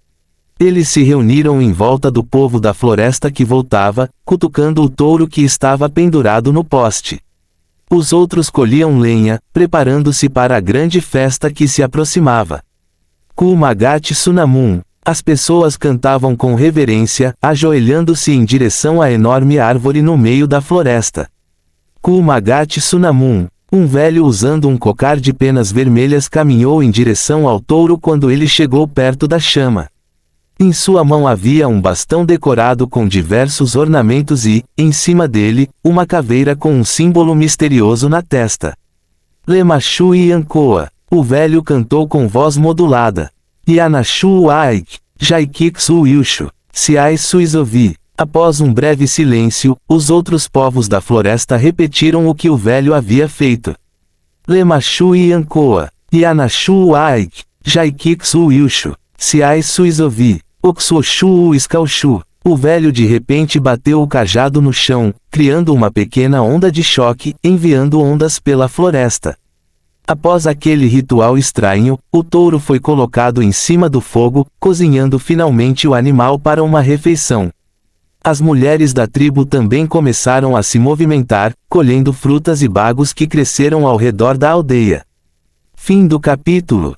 Eles se reuniram em volta do povo da floresta que voltava, cutucando o touro que estava pendurado no poste. Os outros colhiam lenha, preparando-se para a grande festa que se aproximava. Kulmagat Sunamun. As pessoas cantavam com reverência, ajoelhando-se em direção à enorme árvore no meio da floresta. Kulmagat Sunamun. Um velho usando um cocar de penas vermelhas caminhou em direção ao touro quando ele chegou perto da chama. Em sua mão havia um bastão decorado com diversos ornamentos e, em cima dele, uma caveira com um símbolo misterioso na testa. Lemashu Yankoa. O velho cantou com voz modulada. Yanashu Aik, Jaikiksu Yushu, Siai Suizovi. Após um breve silêncio, os outros povos da floresta repetiram o que o velho havia feito. Lemashu Yankoa, Yanashu Aik, Jaikiksu Yushu, Siai Suizovi. Oxoshu Skaushu. O velho de repente bateu o cajado no chão, criando uma pequena onda de choque, enviando ondas pela floresta. Após aquele ritual estranho, o touro foi colocado em cima do fogo, cozinhando finalmente o animal para uma refeição. As mulheres da tribo também começaram a se movimentar, colhendo frutas e bagos que cresceram ao redor da aldeia. Fim do capítulo.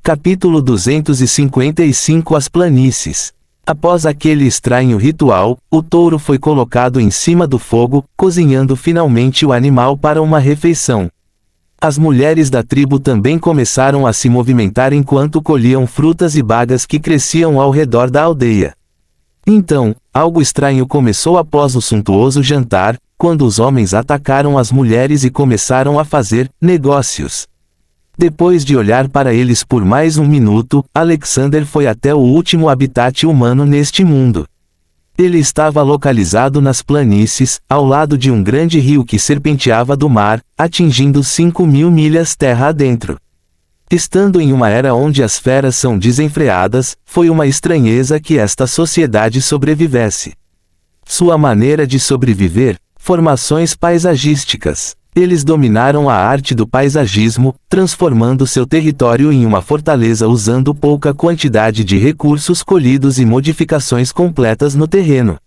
Capítulo 255 As planícies. Após aquele estranho ritual, o touro foi colocado em cima do fogo, cozinhando finalmente o animal para uma refeição. As mulheres da tribo também começaram a se movimentar enquanto colhiam frutas e bagas que cresciam ao redor da aldeia. Então, algo estranho começou após o suntuoso jantar, quando os homens atacaram as mulheres e começaram a fazer negócios. Depois de olhar para eles por mais um minuto, Alexander foi até o último habitat humano neste mundo. Ele estava localizado nas planícies, ao lado de um grande rio que serpenteava do mar, atingindo 5.000 milhas terra adentro. Estando em uma era onde as feras são desenfreadas, foi uma estranheza que esta sociedade sobrevivesse. Sua maneira de sobreviver? Formações paisagísticas. Eles dominaram a arte do paisagismo, transformando seu território em uma fortaleza usando pouca quantidade de recursos colhidos e modificações completas no terreno.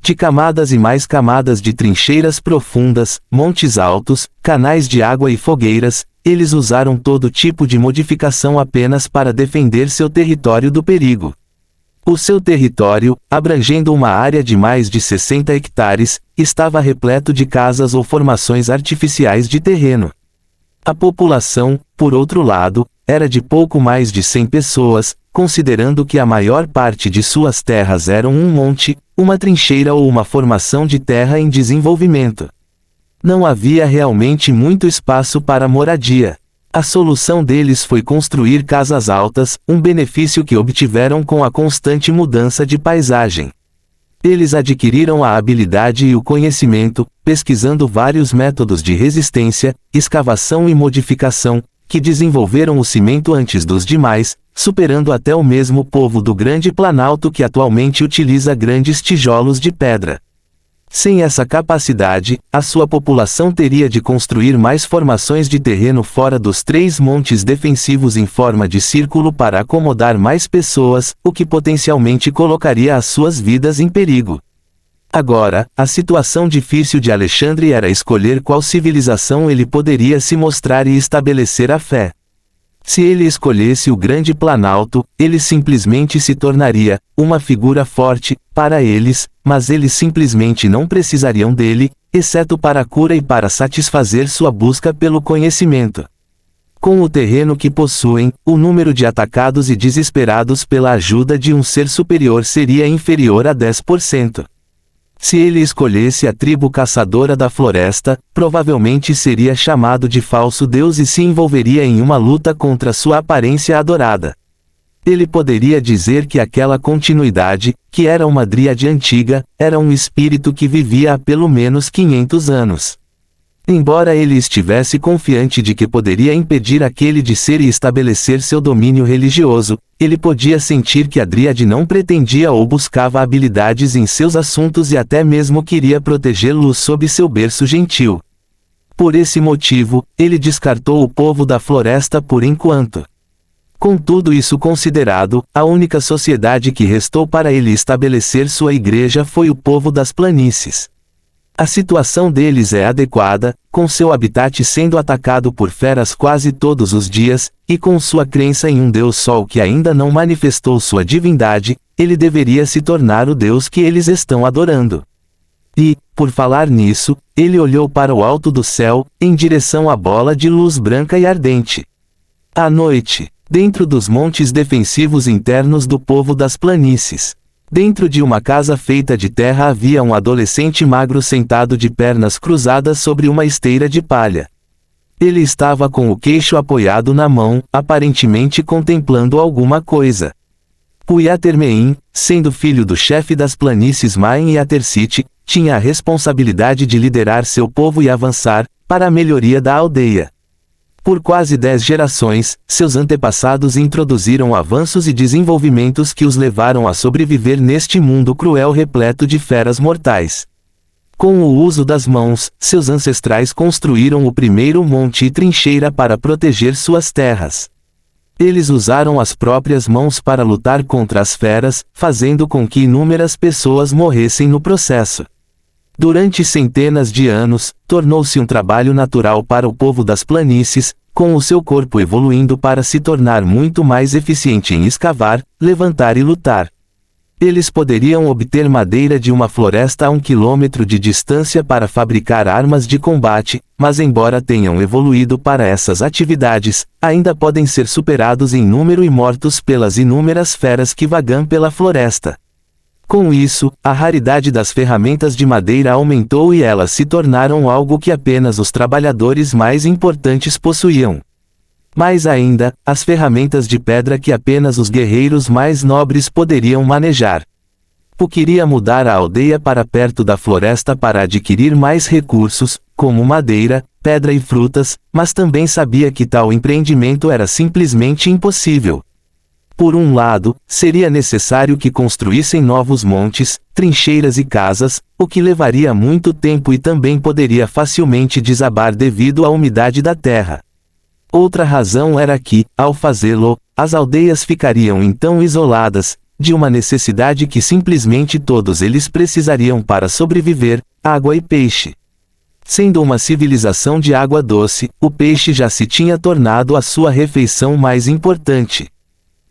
De camadas e mais camadas de trincheiras profundas, montes altos, canais de água e fogueiras, eles usaram todo tipo de modificação apenas para defender seu território do perigo. O seu território, abrangendo uma área de mais de 60 hectares, estava repleto de casas ou formações artificiais de terreno. A população, por outro lado, era de pouco mais de 100 pessoas, considerando que a maior parte de suas terras eram um monte, uma trincheira ou uma formação de terra em desenvolvimento. Não havia realmente muito espaço para moradia. A solução deles foi construir casas altas, um benefício que obtiveram com a constante mudança de paisagem. Eles adquiriram a habilidade e o conhecimento, pesquisando vários métodos de resistência, escavação e modificação, que desenvolveram o cimento antes dos demais, superando até o mesmo povo do Grande Planalto que atualmente utiliza grandes tijolos de pedra. Sem essa capacidade, a sua população teria de construir mais formações de terreno fora dos 3 montes defensivos em forma de círculo para acomodar mais pessoas, o que potencialmente colocaria as suas vidas em perigo. Agora, a situação difícil de Alexandre era escolher qual civilização ele poderia se mostrar e estabelecer a fé. Se ele escolhesse o Grande Planalto, ele simplesmente se tornaria uma figura forte para eles, mas eles simplesmente não precisariam dele, exceto para a cura e para satisfazer sua busca pelo conhecimento. Com o terreno que possuem, o número de atacados e desesperados pela ajuda de um ser superior seria inferior a 10%. Se ele escolhesse a tribo caçadora da floresta, provavelmente seria chamado de falso deus e se envolveria em uma luta contra sua aparência adorada. Ele poderia dizer que aquela continuidade, que era uma dríade antiga, era um espírito que vivia há pelo menos 500 anos. Embora ele estivesse confiante de que poderia impedir aquele de ser e estabelecer seu domínio religioso, ele podia sentir que a dríade não pretendia ou buscava habilidades em seus assuntos e até mesmo queria protegê-los sob seu berço gentil. Por esse motivo, ele descartou o povo da floresta por enquanto. Com tudo isso considerado, a única sociedade que restou para ele estabelecer sua igreja foi o povo das planícies. A situação deles é adequada, com seu habitat sendo atacado por feras quase todos os dias, e com sua crença em um Deus Sol que ainda não manifestou sua divindade, ele deveria se tornar o Deus que eles estão adorando. E, por falar nisso, ele olhou para o alto do céu, em direção à bola de luz branca e ardente. À noite, dentro dos montes defensivos internos do povo das planícies. Dentro de uma casa feita de terra havia um adolescente magro sentado de pernas cruzadas sobre uma esteira de palha. Ele estava com o queixo apoiado na mão, aparentemente contemplando alguma coisa. Puyatermein, sendo filho do chefe das planícies Maen e Atercite, tinha a responsabilidade de liderar seu povo e avançar, para a melhoria da aldeia. Por quase 10 gerações, seus antepassados introduziram avanços e desenvolvimentos que os levaram a sobreviver neste mundo cruel repleto de feras mortais. Com o uso das mãos, seus ancestrais construíram o primeiro monte e trincheira para proteger suas terras. Eles usaram as próprias mãos para lutar contra as feras, fazendo com que inúmeras pessoas morressem no processo. Durante centenas de anos, tornou-se um trabalho natural para o povo das planícies, com o seu corpo evoluindo para se tornar muito mais eficiente em escavar, levantar e lutar. Eles poderiam obter madeira de uma floresta a 1 quilômetro de distância para fabricar armas de combate, mas embora tenham evoluído para essas atividades, ainda podem ser superados em número e mortos pelas inúmeras feras que vagam pela floresta. Com isso, a raridade das ferramentas de madeira aumentou e elas se tornaram algo que apenas os trabalhadores mais importantes possuíam. Mais ainda, as ferramentas de pedra que apenas os guerreiros mais nobres poderiam manejar. Pu queria mudar a aldeia para perto da floresta para adquirir mais recursos, como madeira, pedra e frutas, mas também sabia que tal empreendimento era simplesmente impossível. Por um lado, seria necessário que construíssem novos montes, trincheiras e casas, o que levaria muito tempo e também poderia facilmente desabar devido à umidade da terra. Outra razão era que, ao fazê-lo, as aldeias ficariam então isoladas, de uma necessidade que simplesmente todos eles precisariam para sobreviver: água e peixe. Sendo uma civilização de água doce, o peixe já se tinha tornado a sua refeição mais importante.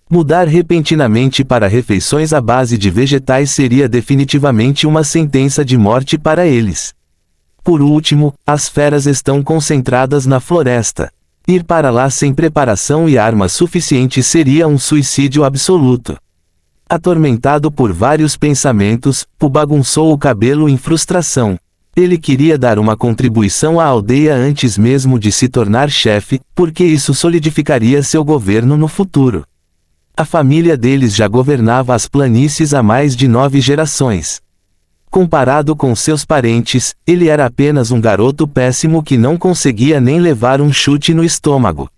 Mudar repentinamente para refeições à base de vegetais seria definitivamente uma sentença de morte para eles. Por último, as feras estão concentradas na floresta. Ir para lá sem preparação e armas suficientes seria um suicídio absoluto. Atormentado por vários pensamentos, Pu bagunçou o cabelo em frustração. Ele queria dar uma contribuição à aldeia antes mesmo de se tornar chefe, porque isso solidificaria seu governo no futuro. A família deles já governava as planícies há mais de 9 gerações. Comparado com seus parentes, ele era apenas um garoto péssimo que não conseguia nem levar um chute no estômago.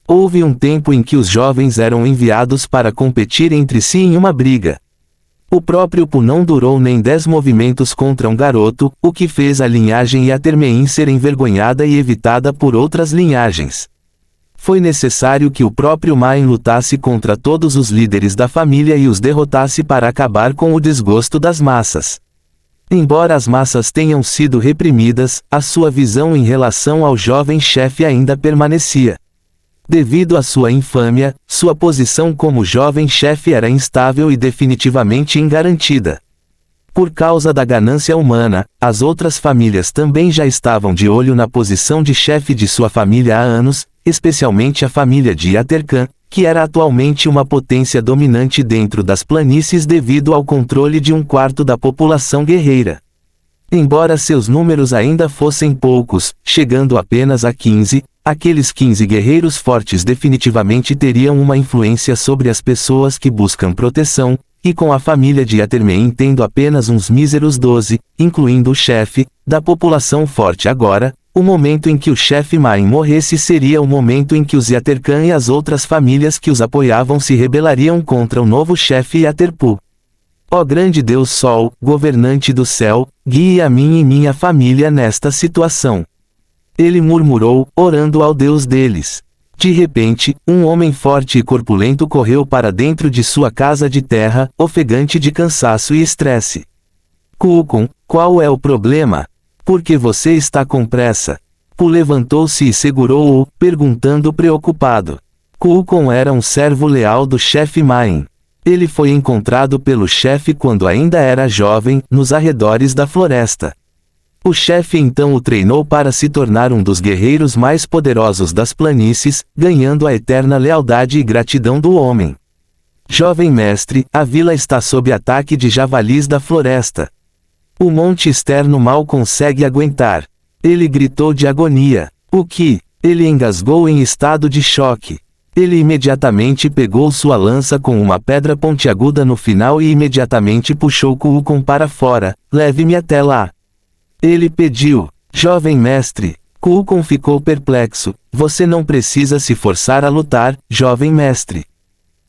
Houve um tempo em que os jovens eram enviados para competir entre si em uma briga. O próprio Pu não durou nem 10 movimentos contra um garoto, o que fez a linhagem Yatermein ser envergonhada e evitada por outras linhagens. Foi necessário que o próprio Main lutasse contra todos os líderes da família e os derrotasse para acabar com o desgosto das massas. Embora as massas tenham sido reprimidas, a sua visão em relação ao jovem chefe ainda permanecia. Devido à sua infâmia, sua posição como jovem chefe era instável e definitivamente ingarantida. Por causa da ganância humana, as outras famílias também já estavam de olho na posição de chefe de sua família há anos, especialmente a família de Yaterkan, que era atualmente uma potência dominante dentro das planícies devido ao controle de 1/4 da população guerreira. Embora seus números ainda fossem poucos, chegando apenas a 15, aqueles 15 guerreiros fortes definitivamente teriam uma influência sobre as pessoas que buscam proteção, e com a família de Yatermein tendo apenas uns míseros 12, incluindo o chefe, da população forte agora, o momento em que o chefe Main morresse seria o momento em que os Yaterkan e as outras famílias que os apoiavam se rebelariam contra o novo chefe Yaterpu. Ó grande Deus Sol, governante do céu, guie a mim e minha família nesta situação. Ele murmurou, orando ao Deus deles. De repente, um homem forte e corpulento correu para dentro de sua casa de terra, ofegante de cansaço e estresse. Kukon, qual é o problema? Por que você está com pressa? Pu levantou-se e segurou-o, perguntando preocupado. Kukon era um servo leal do chefe Main. Ele foi encontrado pelo chefe quando ainda era jovem, nos arredores da floresta. O chefe então o treinou para se tornar um dos guerreiros mais poderosos das planícies, ganhando a eterna lealdade e gratidão do homem. Jovem mestre, a vila está sob ataque de javalis da floresta. O monte externo mal consegue aguentar. Ele gritou de agonia. O que? Ele engasgou em estado de choque. Ele imediatamente pegou sua lança com uma pedra pontiaguda no final e imediatamente puxou Kukon para fora. Leve-me até lá. Ele pediu. Jovem mestre. Kukon ficou perplexo. Você não precisa se forçar a lutar, jovem mestre.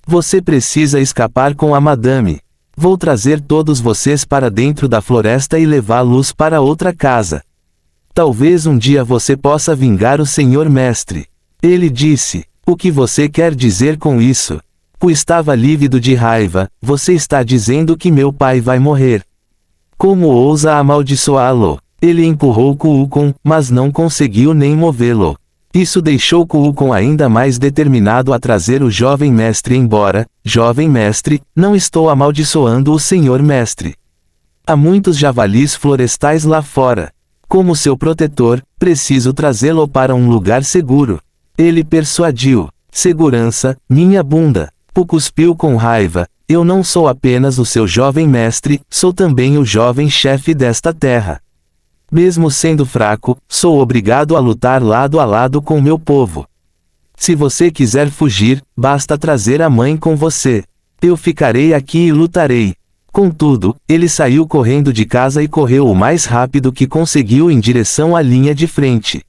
Você precisa escapar com a madame. Vou trazer todos vocês para dentro da floresta e levá-los para outra casa. Talvez um dia você possa vingar o senhor mestre. Ele disse. O que você quer dizer com isso? Ku estava lívido de raiva. Você está dizendo que meu pai vai morrer. Como ousa amaldiçoá-lo? Ele empurrou Kuukon, mas não conseguiu nem movê-lo. Isso deixou Kuukon ainda mais determinado a trazer o jovem mestre embora. Jovem mestre, não estou amaldiçoando o senhor mestre. Há muitos javalis florestais lá fora. Como seu protetor, preciso trazê-lo para um lugar seguro. Ele persuadiu. Segurança, minha bunda. Pu cuspiu com raiva. Eu não sou apenas o seu jovem mestre, sou também o jovem chefe desta terra. Mesmo sendo fraco, sou obrigado a lutar lado a lado com meu povo. Se você quiser fugir, basta trazer a mãe com você. Eu ficarei aqui e lutarei. Contudo, ele saiu correndo de casa e correu o mais rápido que conseguiu em direção à linha de frente.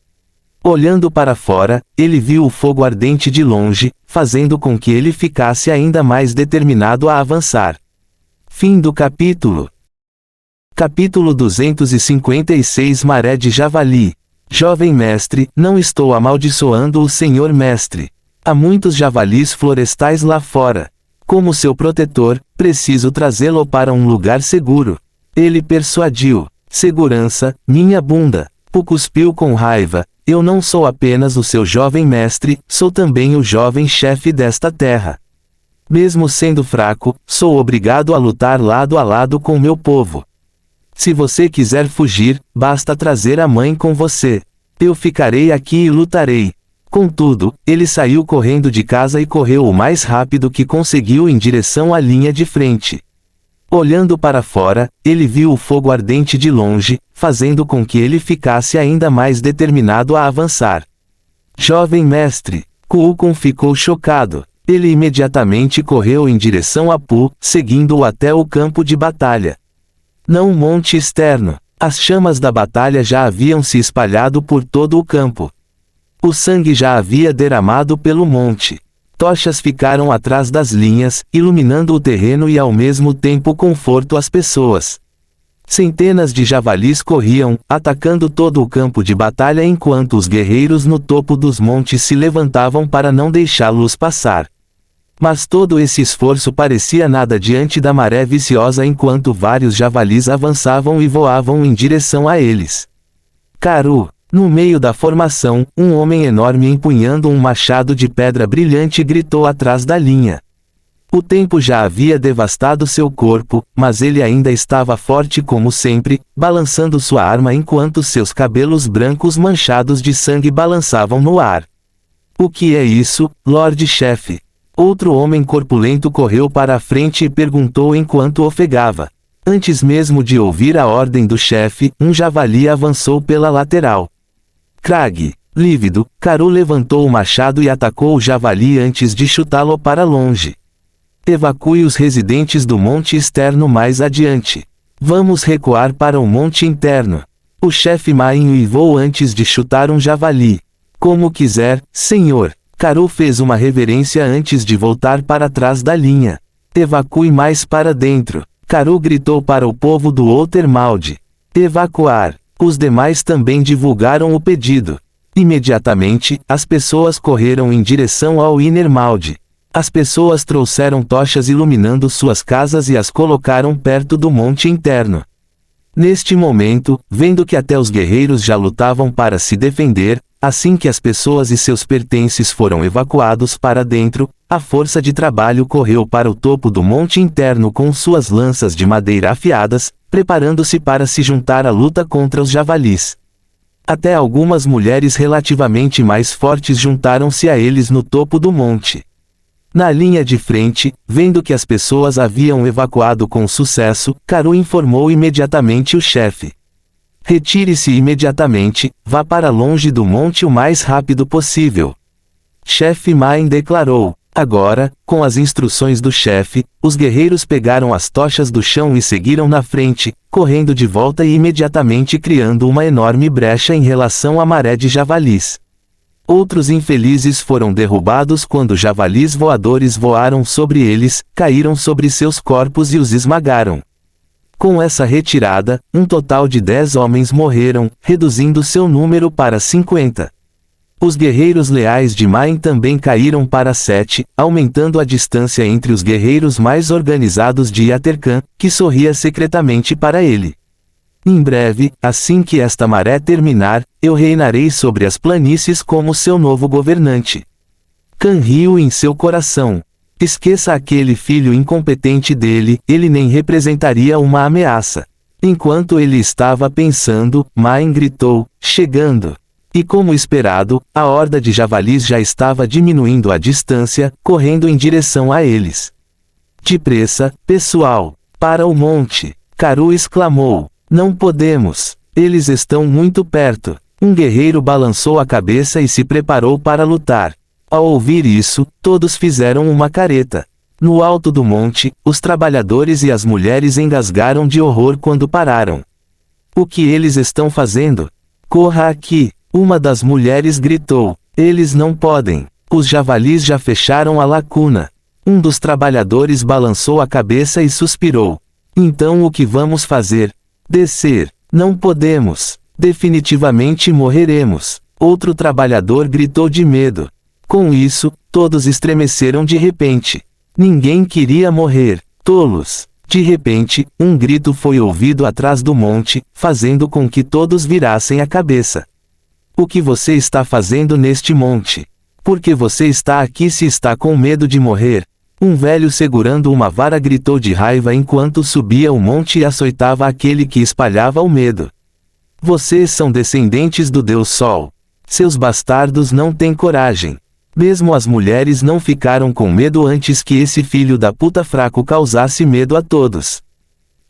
Olhando para fora, ele viu o fogo ardente de longe, fazendo com que ele ficasse ainda mais determinado a avançar. Fim do capítulo. Capítulo 256 Maré de Javali. Jovem mestre, não estou amaldiçoando o senhor mestre. Há muitos javalis florestais lá fora. Como seu protetor, preciso trazê-lo para um lugar seguro. Ele persuadiu. Segurança, minha bunda. Pu cuspiu com raiva. Eu não sou apenas o seu jovem mestre, sou também o jovem chefe desta terra. Mesmo sendo fraco, sou obrigado a lutar lado a lado com meu povo. Se você quiser fugir, basta trazer a mãe com você. Eu ficarei aqui e lutarei. Contudo, ele saiu correndo de casa e correu o mais rápido que conseguiu em direção à linha de frente. Olhando para fora, ele viu o fogo ardente de longe, fazendo com que ele ficasse ainda mais determinado a avançar. Jovem mestre, Kuukon ficou chocado. Ele imediatamente correu em direção a Pu, seguindo-o até o campo de batalha. Não o monte externo. As chamas da batalha já haviam se espalhado por todo o campo. O sangue já havia derramado pelo monte. Tochas ficaram atrás das linhas, iluminando o terreno e ao mesmo tempo conforto às pessoas. Centenas de javalis corriam, atacando todo o campo de batalha enquanto os guerreiros no topo dos montes se levantavam para não deixá-los passar. Mas todo esse esforço parecia nada diante da maré viciosa enquanto vários javalis avançavam e voavam em direção a eles. Karu. No meio da formação, um homem enorme empunhando um machado de pedra brilhante gritou atrás da linha. O tempo já havia devastado seu corpo, mas ele ainda estava forte como sempre, balançando sua arma enquanto seus cabelos brancos manchados de sangue balançavam no ar. O que é isso, Lorde Chefe? Outro homem corpulento correu para a frente e perguntou enquanto ofegava. Antes mesmo de ouvir a ordem do chefe, um javali avançou pela lateral. Krag. Lívido, Karu levantou o machado e atacou o javali antes de chutá-lo para longe. Evacue os residentes do monte externo mais adiante. Vamos recuar para o monte interno. O chefe Main uivou antes de chutar um javali. Como quiser, senhor. Karu fez uma reverência antes de voltar para trás da linha. Evacue mais para dentro. Karu gritou para o povo do Outermalde. Evacuar. Os demais também divulgaram o pedido. Imediatamente, as pessoas correram em direção ao Innermalde. As pessoas trouxeram tochas iluminando suas casas e as colocaram perto do monte interno. Neste momento, vendo que até os guerreiros já lutavam para se defender, assim que as pessoas e seus pertences foram evacuados para dentro, a força de trabalho correu para o topo do monte interno com suas lanças de madeira afiadas, preparando-se para se juntar à luta contra os javalis. Até algumas mulheres relativamente mais fortes juntaram-se a eles no topo do monte. Na linha de frente, vendo que as pessoas haviam evacuado com sucesso, Karu informou imediatamente o chefe. Retire-se imediatamente, vá para longe do monte o mais rápido possível. Chefe Main declarou. Agora, com as instruções do chefe, os guerreiros pegaram as tochas do chão e seguiram na frente, correndo de volta e imediatamente criando uma enorme brecha em relação à maré de javalis. Outros infelizes foram derrubados quando javalis voadores voaram sobre eles, caíram sobre seus corpos e os esmagaram. Com essa retirada, um total de 10 homens morreram, reduzindo seu número para 50. Os guerreiros leais de Main também caíram para 7, aumentando a distância entre os guerreiros mais organizados de Yatercan, que sorria secretamente para ele. Em breve, assim que esta maré terminar, eu reinarei sobre as planícies como seu novo governante. Khan riu em seu coração. Esqueça aquele filho incompetente dele, ele nem representaria uma ameaça. Enquanto ele estava pensando, Main gritou, chegando. E como esperado, a horda de javalis já estava diminuindo a distância, correndo em direção a eles. Depressa, pessoal! Para o monte! Karu exclamou. Não podemos! Eles estão muito perto. Um guerreiro balançou a cabeça e se preparou para lutar. Ao ouvir isso, todos fizeram uma careta. No alto do monte, os trabalhadores e as mulheres engasgaram de horror quando pararam. O que eles estão fazendo? Corra aqui! Uma das mulheres gritou. Eles não podem. Os javalis já fecharam a lacuna. Um dos trabalhadores balançou a cabeça e suspirou. Então o que vamos fazer? Descer. Não podemos. Definitivamente morreremos. Outro trabalhador gritou de medo. Com isso, todos estremeceram de repente. Ninguém queria morrer. Tolos. De repente, um grito foi ouvido atrás do monte, fazendo com que todos virassem a cabeça. O que você está fazendo neste monte? Por que você está aqui se está com medo de morrer? Um velho segurando uma vara gritou de raiva enquanto subia o monte e açoitava aquele que espalhava o medo. Vocês são descendentes do Deus Sol. Seus bastardos não têm coragem. Mesmo as mulheres não ficaram com medo antes que esse filho da puta fraco causasse medo a todos.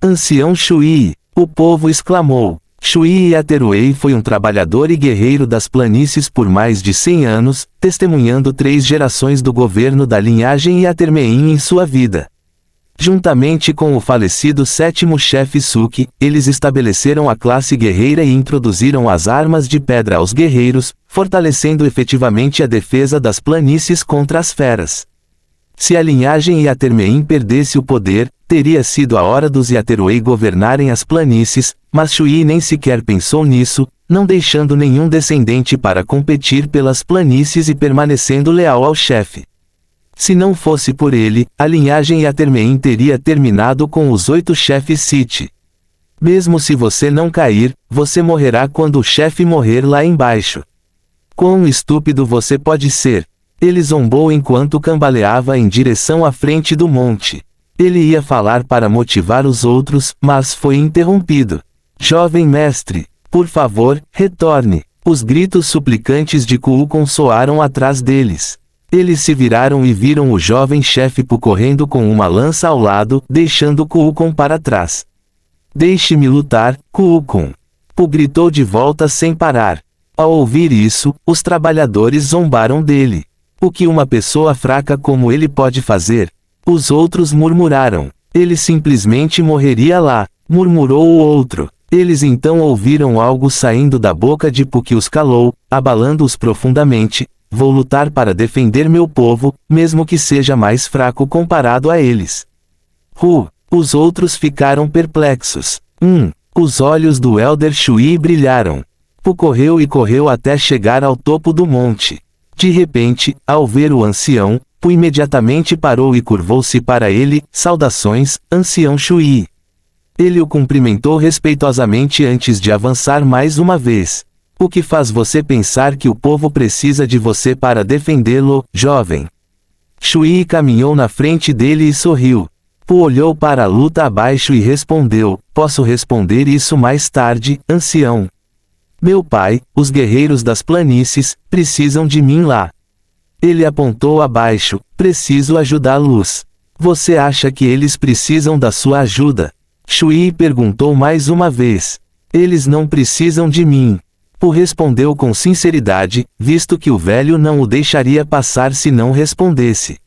Ancião Shui! O povo exclamou. Shui Yateruei foi um trabalhador e guerreiro das planícies por mais de 100 anos, testemunhando 3 gerações do governo da linhagem Yatermein em sua vida. Juntamente com o falecido 7º chefe Suki, eles estabeleceram a classe guerreira e introduziram as armas de pedra aos guerreiros, fortalecendo efetivamente a defesa das planícies contra as feras. Se a linhagem Yatermein perdesse o poder, teria sido a hora dos Yateruei governarem as planícies, mas Shui nem sequer pensou nisso, não deixando nenhum descendente para competir pelas planícies e permanecendo leal ao chefe. Se não fosse por ele, a linhagem Yatermein teria terminado com os 8 chefes Sith. Mesmo se você não cair, você morrerá quando o chefe morrer lá embaixo. Quão estúpido você pode ser! Ele zombou enquanto cambaleava em direção à frente do monte. Ele ia falar para motivar os outros, mas foi interrompido. Jovem mestre, por favor, retorne. Os gritos suplicantes de Kuukon soaram atrás deles. Eles se viraram e viram o jovem chefe Pu correndo com uma lança ao lado, deixando Kuukon para trás. Deixe-me lutar, Kuukon. Pu gritou de volta sem parar. Ao ouvir isso, os trabalhadores zombaram dele. O que uma pessoa fraca como ele pode fazer? Os outros murmuraram. Ele simplesmente morreria lá, murmurou o outro. Eles então ouviram algo saindo da boca de Pu que os calou, abalando-os profundamente. Vou lutar para defender meu povo, mesmo que seja mais fraco comparado a eles. Os outros ficaram perplexos. Os olhos do Elder Shui brilharam. Pu correu e correu até chegar ao topo do monte. De repente, ao ver o ancião, Pu imediatamente parou e curvou-se para ele. Saudações, ancião Shui. Ele o cumprimentou respeitosamente antes de avançar mais uma vez. O que faz você pensar que o povo precisa de você para defendê-lo, jovem? Shui caminhou na frente dele e sorriu. Pu olhou para a luta abaixo e respondeu, posso responder isso mais tarde, ancião. Meu pai, os guerreiros das planícies, precisam de mim lá. Ele apontou abaixo, preciso ajudá-los. Você acha que eles precisam da sua ajuda? Shui perguntou mais uma vez. Eles não precisam de mim. Pu respondeu com sinceridade, visto que o velho não o deixaria passar se não respondesse.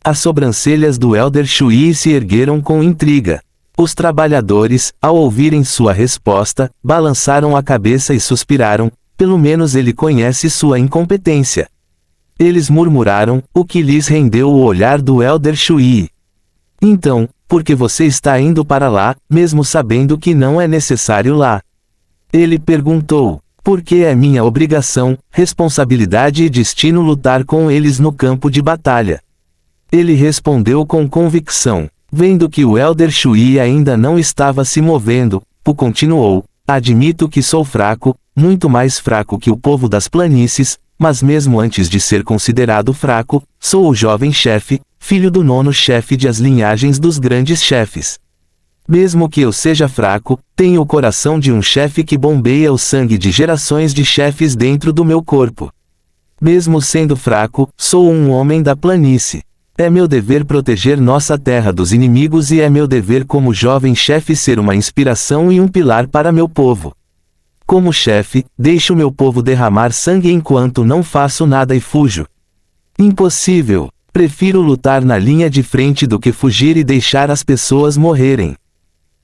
As sobrancelhas do Elder Shui se ergueram com intriga. Os trabalhadores, ao ouvirem sua resposta, balançaram a cabeça e suspiraram, pelo menos ele conhece sua incompetência. Eles murmuraram, o que lhes rendeu o olhar do Elder Shui. Então, por que você está indo para lá, mesmo sabendo que não é necessário lá? Ele perguntou. Porque é minha obrigação, responsabilidade e destino lutar com eles no campo de batalha. Ele respondeu com convicção. Vendo que o Elder Shui ainda não estava se movendo, Pu continuou: admito que sou fraco, muito mais fraco que o povo das planícies, mas mesmo antes de ser considerado fraco, sou o jovem chefe, filho do 9º chefe de as linhagens dos grandes chefes. Mesmo que eu seja fraco, tenho o coração de um chefe que bombeia o sangue de gerações de chefes dentro do meu corpo. Mesmo sendo fraco, sou um homem da planície. É meu dever proteger nossa terra dos inimigos e é meu dever como jovem chefe ser uma inspiração e um pilar para meu povo. Como chefe, deixo meu povo derramar sangue enquanto não faço nada e fujo. Impossível. Prefiro lutar na linha de frente do que fugir e deixar as pessoas morrerem.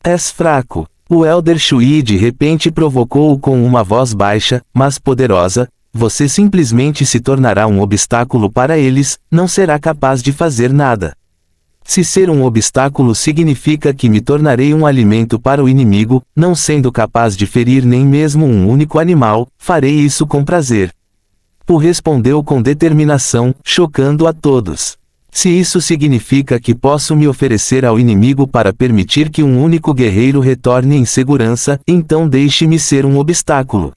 És fraco. O Elder Shui de repente provocou-o com uma voz baixa, mas poderosa. Você simplesmente se tornará um obstáculo para eles, não será capaz de fazer nada. Se ser um obstáculo significa que me tornarei um alimento para o inimigo, não sendo capaz de ferir nem mesmo um único animal, farei isso com prazer. Pu respondeu com determinação, chocando a todos. Se isso significa que posso me oferecer ao inimigo para permitir que um único guerreiro retorne em segurança, então deixe-me ser um obstáculo.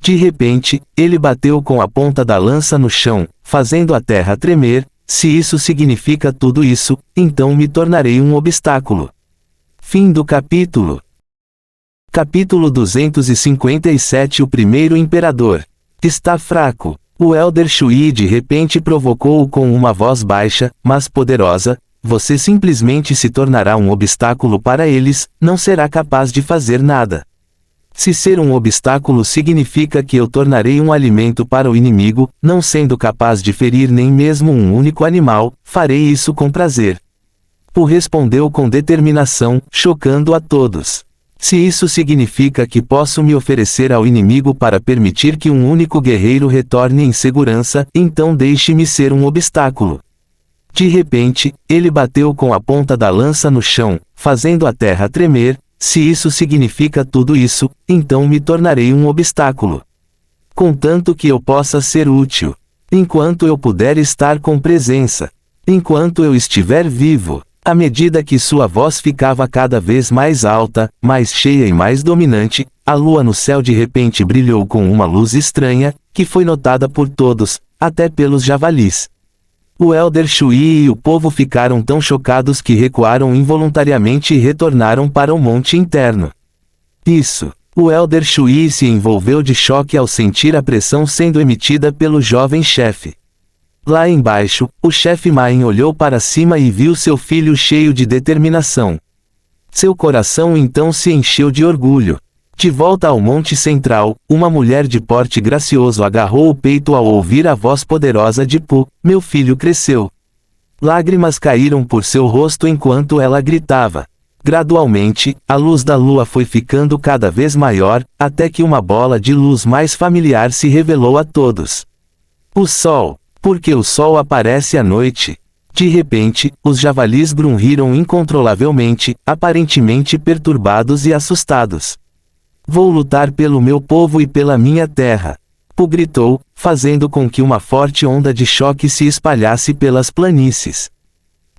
De repente, ele bateu com a ponta da lança no chão, fazendo a terra tremer. Se isso significa tudo isso, então me tornarei um obstáculo. Fim do capítulo. Capítulo 257. O primeiro imperador. Está fraco. O Elder Shui de repente provocou-o com uma voz baixa, mas poderosa. Você simplesmente se tornará um obstáculo para eles, não será capaz de fazer nada. Se ser um obstáculo significa que eu tornarei um alimento para o inimigo, não sendo capaz de ferir nem mesmo um único animal, farei isso com prazer. Pu respondeu com determinação, chocando a todos. Se isso significa que posso me oferecer ao inimigo para permitir que um único guerreiro retorne em segurança, então deixe-me ser um obstáculo. De repente, ele bateu com a ponta da lança no chão, fazendo a terra tremer. Se isso significa tudo isso, então me tornarei um obstáculo. Contanto que eu possa ser útil. Enquanto eu puder estar com presença. Enquanto eu estiver vivo. À medida que sua voz ficava cada vez mais alta, mais cheia e mais dominante, a lua no céu de repente brilhou com uma luz estranha, que foi notada por todos, até pelos javalis. O Elder Shui e o povo ficaram tão chocados que recuaram involuntariamente e retornaram para o monte interno. Isso. O Elder Shui se envolveu de choque ao sentir a pressão sendo emitida pelo jovem chefe. Lá embaixo, o chefe Main olhou para cima e viu seu filho cheio de determinação. Seu coração então se encheu de orgulho. De volta ao monte central, uma mulher de porte gracioso agarrou o peito ao ouvir a voz poderosa de Pu: meu filho cresceu. Lágrimas caíram por seu rosto enquanto ela gritava. Gradualmente, a luz da lua foi ficando cada vez maior, até que uma bola de luz mais familiar se revelou a todos. O sol. Porque o sol aparece à noite. De repente, os javalis grunhiram incontrolavelmente, aparentemente perturbados e assustados. Vou lutar pelo meu povo e pela minha terra. Pu gritou, fazendo com que uma forte onda de choque se espalhasse pelas planícies.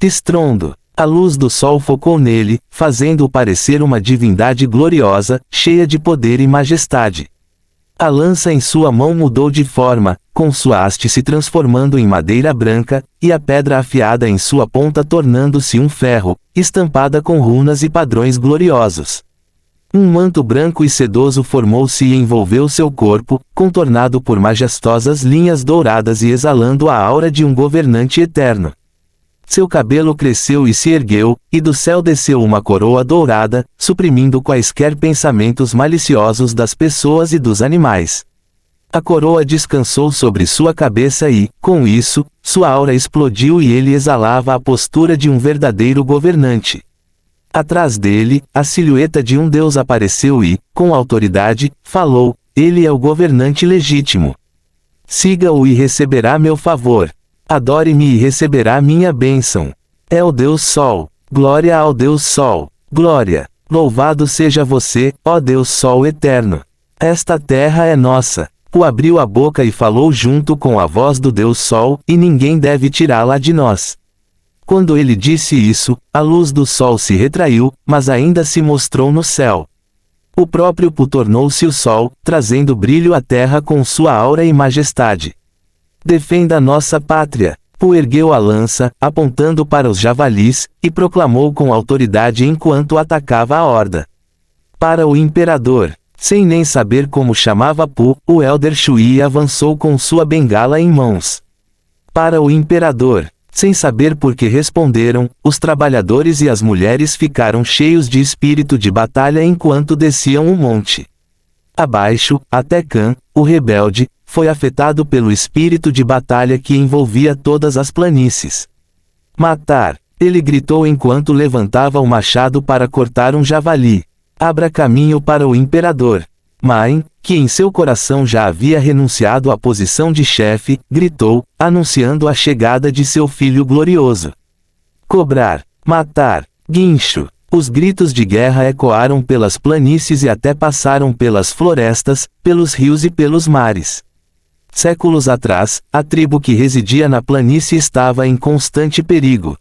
Estrondo. A luz do sol focou nele, fazendo-o parecer uma divindade gloriosa, cheia de poder e majestade. A lança em sua mão mudou de forma, com sua haste se transformando em madeira branca, e a pedra afiada em sua ponta tornando-se um ferro, estampada com runas e padrões gloriosos. Um manto branco e sedoso formou-se e envolveu seu corpo, contornado por majestosas linhas douradas e exalando a aura de um governante eterno. Seu cabelo cresceu e se ergueu, e do céu desceu uma coroa dourada, suprimindo quaisquer pensamentos maliciosos das pessoas e dos animais. A coroa descansou sobre sua cabeça e, com isso, sua aura explodiu e ele exalava a postura de um verdadeiro governante. Atrás dele, a silhueta de um deus apareceu e, com autoridade, falou: ele é o governante legítimo. Siga-o e receberá meu favor. Adore-me e receberá minha bênção. É o Deus Sol. Glória ao Deus Sol. Glória. Louvado seja você, ó Deus Sol eterno. Esta terra é nossa. Pu abriu a boca e falou junto com a voz do Deus Sol, e ninguém deve tirá-la de nós. Quando ele disse isso, a luz do sol se retraiu, mas ainda se mostrou no céu. O próprio Pu tornou-se o sol, trazendo brilho à terra com sua aura e majestade. Defenda nossa pátria. Pu ergueu a lança, apontando para os javalis, e proclamou com autoridade enquanto atacava a horda. Para o imperador. Sem nem saber como chamava Pu, o Elder Shui avançou com sua bengala em mãos. Para o imperador. Sem saber por que responderam, os trabalhadores e as mulheres ficaram cheios de espírito de batalha enquanto desciam o monte. Abaixo, até Khan, o rebelde, foi afetado pelo espírito de batalha que envolvia todas as planícies. Matar! Ele gritou enquanto levantava o machado para cortar um javali. Abra caminho para o imperador. Main, que em seu coração já havia renunciado à posição de chefe, gritou, anunciando a chegada de seu filho glorioso. Cobrar! Matar! Guincho! Os gritos de guerra ecoaram pelas planícies e até passaram pelas florestas, pelos rios e pelos mares. Séculos atrás, a tribo que residia na planície estava em constante perigo.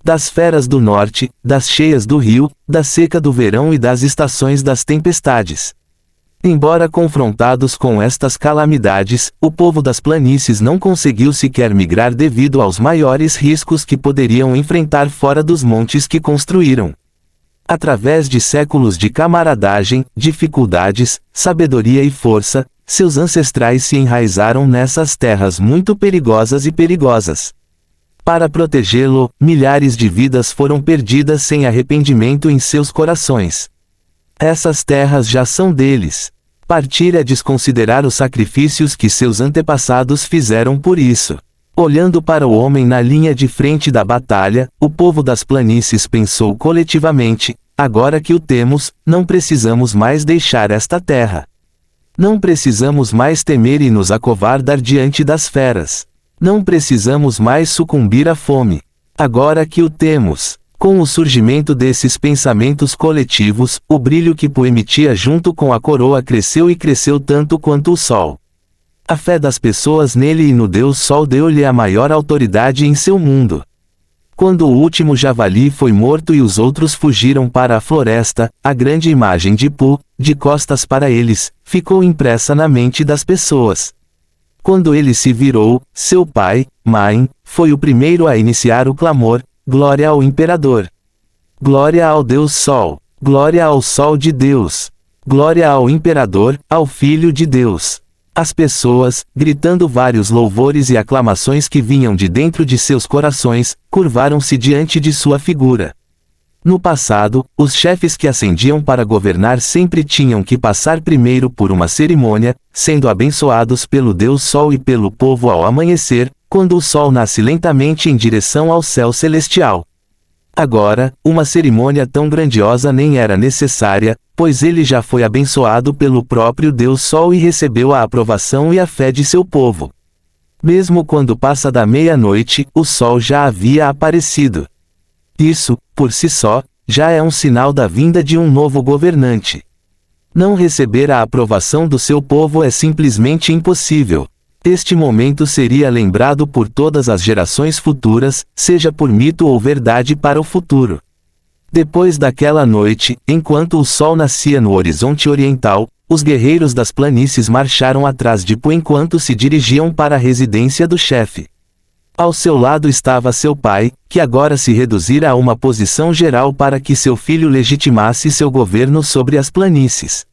Das feras do norte, das cheias do rio, da seca do verão e das estações das tempestades. Embora confrontados com estas calamidades, o povo das planícies não conseguiu sequer migrar devido aos maiores riscos que poderiam enfrentar fora dos montes que construíram. Através de séculos de camaradagem, dificuldades, sabedoria e força, seus ancestrais se enraizaram nessas terras muito perigosas e perigosas. Para protegê-lo, milhares de vidas foram perdidas sem arrependimento em seus corações. Essas terras já são deles. Partir é desconsiderar os sacrifícios que seus antepassados fizeram por isso. Olhando para o homem na linha de frente da batalha, o povo das planícies pensou coletivamente: agora que o temos, não precisamos mais deixar esta terra. Não precisamos mais temer e nos acovardar diante das feras. Não precisamos mais sucumbir à fome. Agora que o temos. Com o surgimento desses pensamentos coletivos, o brilho que Pu emitia junto com a coroa cresceu e cresceu tanto quanto o sol. A fé das pessoas nele e no Deus Sol deu-lhe a maior autoridade em seu mundo. Quando o último javali foi morto e os outros fugiram para a floresta, a grande imagem de Pu, de costas para eles, ficou impressa na mente das pessoas. Quando ele se virou, seu pai, Main, foi o primeiro a iniciar o clamor: glória ao imperador! Glória ao Deus Sol! Glória ao Sol de Deus! Glória ao imperador, ao Filho de Deus! As pessoas, gritando vários louvores e aclamações que vinham de dentro de seus corações, curvaram-se diante de sua figura. No passado, os chefes que ascendiam para governar sempre tinham que passar primeiro por uma cerimônia, sendo abençoados pelo Deus Sol e pelo povo ao amanhecer, quando o sol nasce lentamente em direção ao céu celestial. Agora, uma cerimônia tão grandiosa nem era necessária, pois ele já foi abençoado pelo próprio Deus Sol e recebeu a aprovação e a fé de seu povo. Mesmo quando passa da meia-noite, o sol já havia aparecido. Isso, por si só, já é um sinal da vinda de um novo governante. Não receber a aprovação do seu povo é simplesmente impossível. Este momento seria lembrado por todas as gerações futuras, seja por mito ou verdade para o futuro. Depois daquela noite, enquanto o sol nascia no horizonte oriental, os guerreiros das planícies marcharam atrás de Pu enquanto se dirigiam para a residência do chefe. Ao seu lado estava seu pai, que agora se reduzira a uma posição geral para que seu filho legitimasse seu governo sobre as planícies.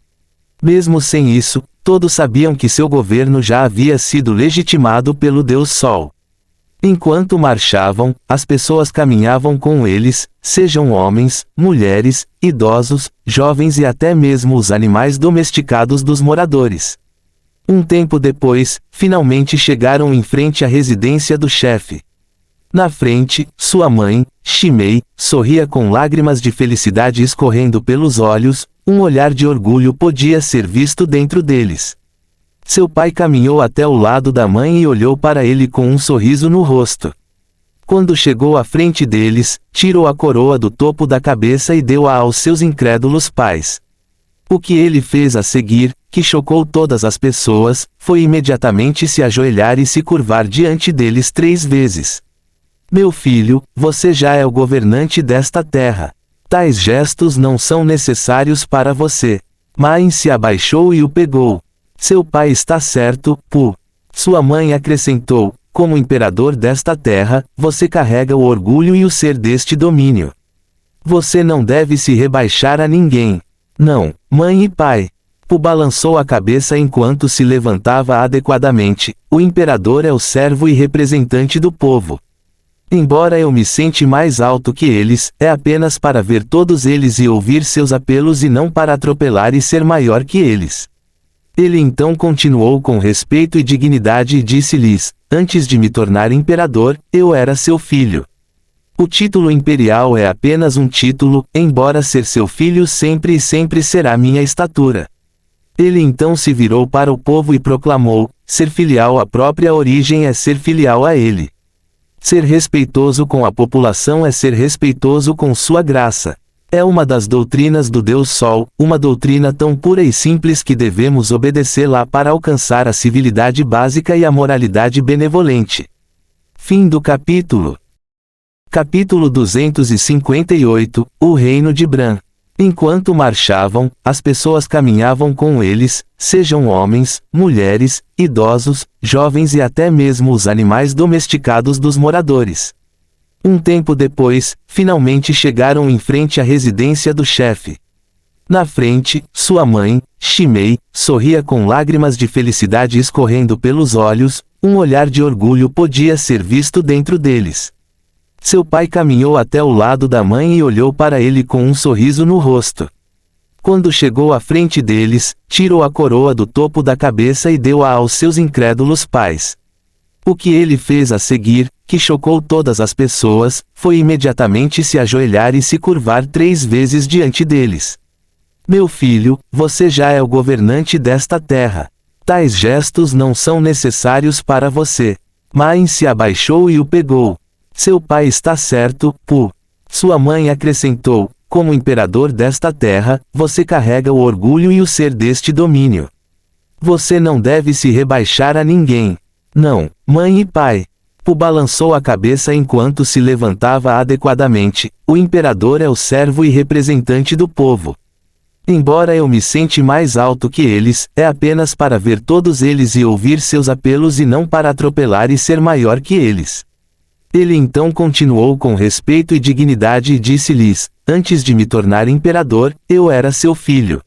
Mesmo sem isso, todos sabiam que seu governo já havia sido legitimado pelo Deus Sol. Enquanto marchavam, as pessoas caminhavam com eles, sejam homens, mulheres, idosos, jovens e até mesmo os animais domesticados dos moradores. Um tempo depois, finalmente chegaram em frente à residência do chefe. Na frente, sua mãe, Shimei, sorria com lágrimas de felicidade escorrendo pelos olhos, um olhar de orgulho podia ser visto dentro deles. Seu pai caminhou até o lado da mãe e olhou para ele com um sorriso no rosto. Quando chegou à frente deles, tirou a coroa do topo da cabeça e deu-a aos seus incrédulos pais. O que ele fez a seguir, que chocou todas as pessoas, foi imediatamente se ajoelhar e se curvar diante deles 3 vezes. Meu filho, você já é o governante desta terra. Tais gestos não são necessários para você. Mãe se abaixou e o pegou. Seu pai está certo, Pu. Sua mãe acrescentou, como imperador desta terra, você carrega o orgulho e o ser deste domínio. Você não deve se rebaixar a ninguém. Não, mãe e pai. Pu balançou a cabeça enquanto se levantava adequadamente. O imperador é o servo e representante do povo. Embora eu me sente mais alto que eles, é apenas para ver todos eles e ouvir seus apelos e não para atropelar e ser maior que eles. Ele então continuou com respeito e dignidade e disse-lhes, antes de me tornar imperador, eu era seu filho. O título imperial é apenas um título, embora ser seu filho sempre e sempre será minha estatura. Ele então se virou para o povo e proclamou, ser filial à própria origem é ser filial a ele. Ser respeitoso com a população é ser respeitoso com sua graça. É uma das doutrinas do Deus Sol, uma doutrina tão pura e simples que devemos obedecê-la para alcançar a civilidade básica e a moralidade benevolente. Fim do capítulo. Capítulo 258, O Reino de Bran. Enquanto marchavam, as pessoas caminhavam com eles, sejam homens, mulheres, idosos, jovens e até mesmo os animais domesticados dos moradores. Um tempo depois, finalmente chegaram em frente à residência do chefe. Na frente, sua mãe, Shimei, sorria com lágrimas de felicidade escorrendo pelos olhos, um olhar de orgulho podia ser visto dentro deles. Seu pai caminhou até o lado da mãe e olhou para ele com um sorriso no rosto. Quando chegou à frente deles, tirou a coroa do topo da cabeça e deu-a aos seus incrédulos pais. O que ele fez a seguir, que chocou todas as pessoas, foi imediatamente se ajoelhar e se curvar 3 vezes diante deles. Meu filho, você já é o governante desta terra. Tais gestos não são necessários para você. Mãe se abaixou e o pegou. Seu pai está certo, Pu. Sua mãe acrescentou, como imperador desta terra, você carrega o orgulho e o ser deste domínio. Você não deve se rebaixar a ninguém. Não, mãe e pai. Pu balançou a cabeça enquanto se levantava adequadamente, o imperador é o servo e representante do povo. Embora eu me sente mais alto que eles, é apenas para ver todos eles e ouvir seus apelos e não para atropelar e ser maior que eles. Ele então continuou com respeito e dignidade e disse-lhes, antes de me tornar imperador, eu era seu filho.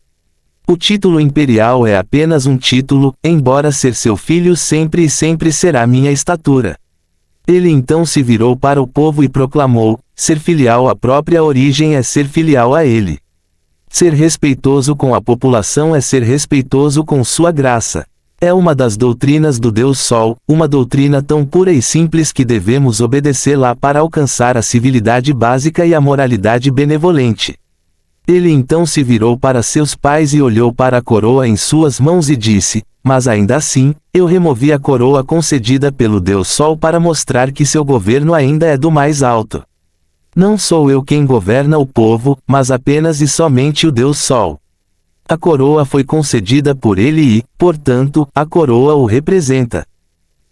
O título imperial é apenas um título, embora ser seu filho sempre e sempre será minha estatura. Ele então se virou para o povo e proclamou, ser filial à própria origem é ser filial a ele. Ser respeitoso com a população é ser respeitoso com sua graça. É uma das doutrinas do Deus Sol, uma doutrina tão pura e simples que devemos obedecê-la para alcançar a civilidade básica e a moralidade benevolente. Ele então se virou para seus pais e olhou para a coroa em suas mãos e disse, mas ainda assim, eu removi a coroa concedida pelo Deus Sol para mostrar que seu governo ainda é do mais alto. Não sou eu quem governa o povo, mas apenas e somente o Deus Sol. A coroa foi concedida por ele e, portanto, a coroa o representa.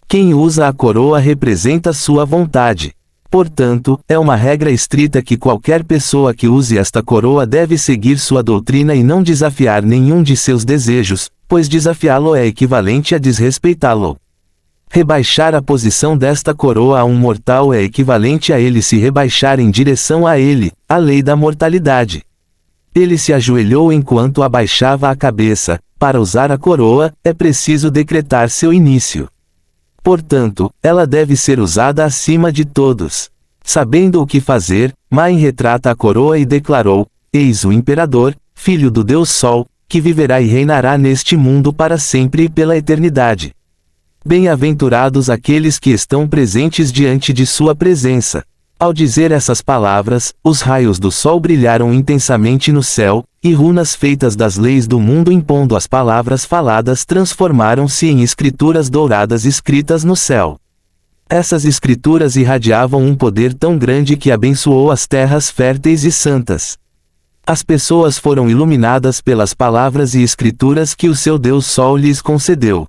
Quem usa a coroa representa sua vontade. Portanto, é uma regra estrita que qualquer pessoa que use esta coroa deve seguir sua doutrina e não desafiar nenhum de seus desejos, pois desafiá-lo é equivalente a desrespeitá-lo. Rebaixar a posição desta coroa a um mortal é equivalente a ele se rebaixar em direção a ele, a lei da mortalidade. Ele se ajoelhou enquanto abaixava a cabeça. Para usar a coroa, é preciso decretar seu início. Portanto, ela deve ser usada acima de todos. Sabendo o que fazer, Mãe retrata a coroa e declarou, eis o imperador, filho do Deus Sol, que viverá e reinará neste mundo para sempre e pela eternidade. Bem-aventurados aqueles que estão presentes diante de sua presença. Ao dizer essas palavras, os raios do sol brilharam intensamente no céu, e runas feitas das leis do mundo impondo as palavras faladas transformaram-se em escrituras douradas escritas no céu. Essas escrituras irradiavam um poder tão grande que abençoou as terras férteis e santas. As pessoas foram iluminadas pelas palavras e escrituras que o seu Deus Sol lhes concedeu.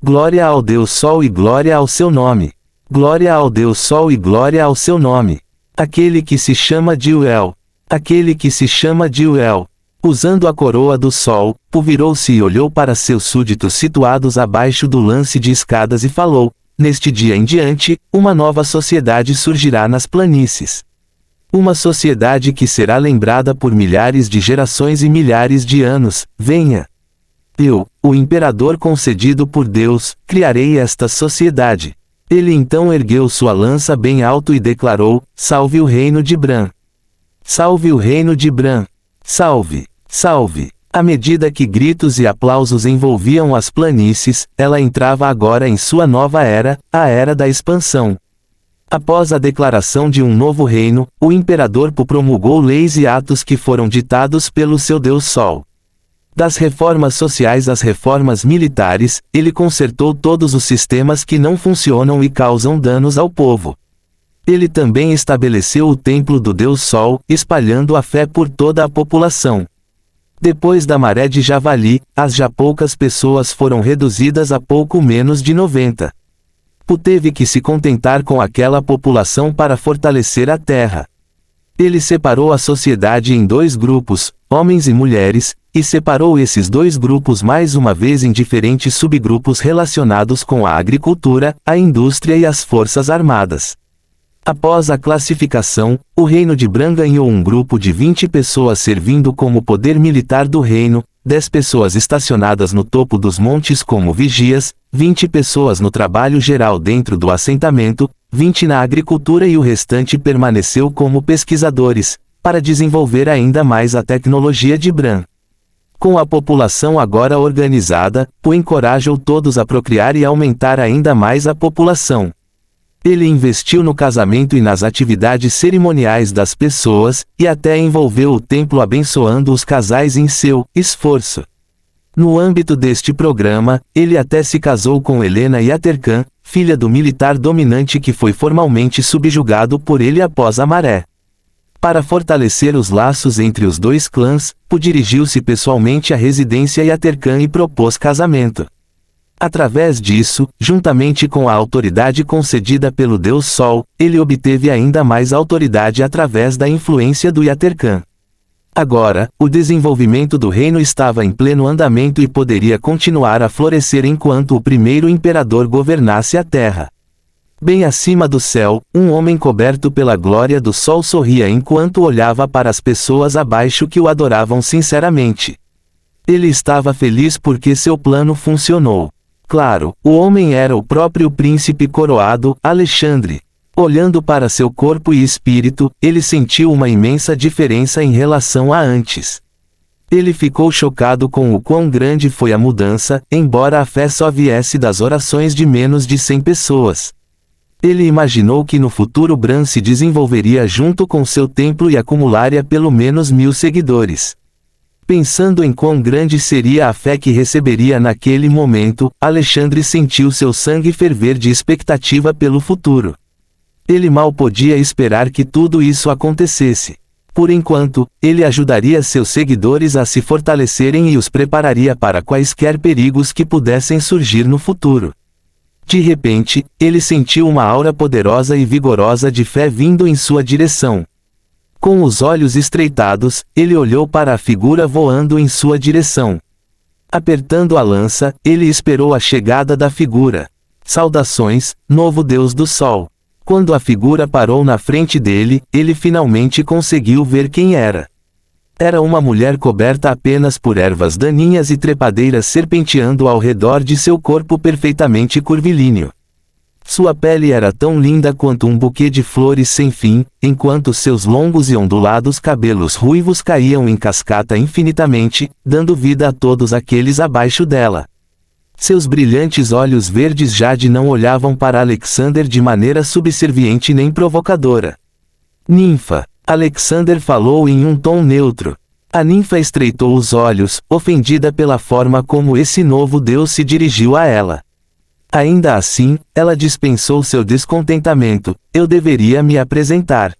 Glória ao Deus Sol e glória ao seu nome. Glória ao Deus Sol e glória ao seu nome. Aquele que se chama de Uel. Aquele que se chama de Uel. Usando a coroa do sol, virou-se e olhou para seus súditos situados abaixo do lance de escadas e falou: neste dia em diante, uma nova sociedade surgirá nas planícies. Uma sociedade que será lembrada por milhares de gerações e milhares de anos. Venha. Eu, o imperador concedido por Deus, criarei esta sociedade. Ele então ergueu sua lança bem alto e declarou: salve o reino de Bran. Salve o reino de Bran. Salve, salve. À medida que gritos e aplausos envolviam as planícies, ela entrava agora em sua nova era, a era da expansão. Após a declaração de um novo reino, o imperador promulgou leis e atos que foram ditados pelo seu Deus Sol. Das reformas sociais às reformas militares, ele consertou todos os sistemas que não funcionam e causam danos ao povo. Ele também estabeleceu o templo do Deus Sol, espalhando a fé por toda a população. Depois da maré de javali, as já poucas pessoas foram reduzidas a pouco menos de 90. Teve que se contentar com aquela população para fortalecer a terra. Ele separou a sociedade em 2 grupos, homens e mulheres, e separou esses 2 grupos mais uma vez em diferentes subgrupos relacionados com a agricultura, a indústria e as forças armadas. Após a classificação, o reino de Bran ganhou um grupo de 20 pessoas servindo como poder militar do reino, 10 pessoas estacionadas no topo dos montes como vigias, 20 pessoas no trabalho geral dentro do assentamento, 20 na agricultura e o restante permaneceu como pesquisadores, para desenvolver ainda mais a tecnologia de Bran. Com a população agora organizada, encorajou todos a procriar e aumentar ainda mais a população. Ele investiu no casamento e nas atividades cerimoniais das pessoas, e até envolveu o templo abençoando os casais em seu esforço. No âmbito deste programa, ele até se casou com Helena e Atercan, filha do militar dominante que foi formalmente subjugado por ele após a maré. Para fortalecer os laços entre os 2 clãs, dirigiu-se pessoalmente à residência e Atercan e propôs casamento. Através disso, juntamente com a autoridade concedida pelo Deus Sol, ele obteve ainda mais autoridade através da influência do Yatercan. Agora, o desenvolvimento do reino estava em pleno andamento e poderia continuar a florescer enquanto o primeiro imperador governasse a terra. Bem acima do céu, um homem coberto pela glória do sol sorria enquanto olhava para as pessoas abaixo que o adoravam sinceramente. Ele estava feliz porque seu plano funcionou. Claro, o homem era o próprio príncipe coroado, Alexandre. Olhando para seu corpo e espírito, ele sentiu uma imensa diferença em relação a antes. Ele ficou chocado com o quão grande foi a mudança, embora a fé só viesse das orações de menos de 100 pessoas. Ele imaginou que no futuro Bran se desenvolveria junto com seu templo e acumularia pelo menos 1000 seguidores. Pensando em quão grande seria a fé que receberia naquele momento, Alexandre sentiu seu sangue ferver de expectativa pelo futuro. Ele mal podia esperar que tudo isso acontecesse. Por enquanto, ele ajudaria seus seguidores a se fortalecerem e os prepararia para quaisquer perigos que pudessem surgir no futuro. De repente, ele sentiu uma aura poderosa e vigorosa de fé vindo em sua direção. Com os olhos estreitados, ele olhou para a figura voando em sua direção. Apertando a lança, ele esperou a chegada da figura. Saudações, novo Deus do Sol. Quando a figura parou na frente dele, ele finalmente conseguiu ver quem era. Era uma mulher coberta apenas por ervas daninhas e trepadeiras serpenteando ao redor de seu corpo perfeitamente curvilíneo. Sua pele era tão linda quanto um buquê de flores sem fim, enquanto seus longos e ondulados cabelos ruivos caíam em cascata infinitamente, dando vida a todos aqueles abaixo dela. Seus brilhantes olhos verdes jade não olhavam para Alexander de maneira subserviente nem provocadora. Ninfa. Alexander falou em um tom neutro. A ninfa estreitou os olhos, ofendida pela forma como esse novo deus se dirigiu a ela. Ainda assim, ela dispensou seu descontentamento. Eu deveria me apresentar.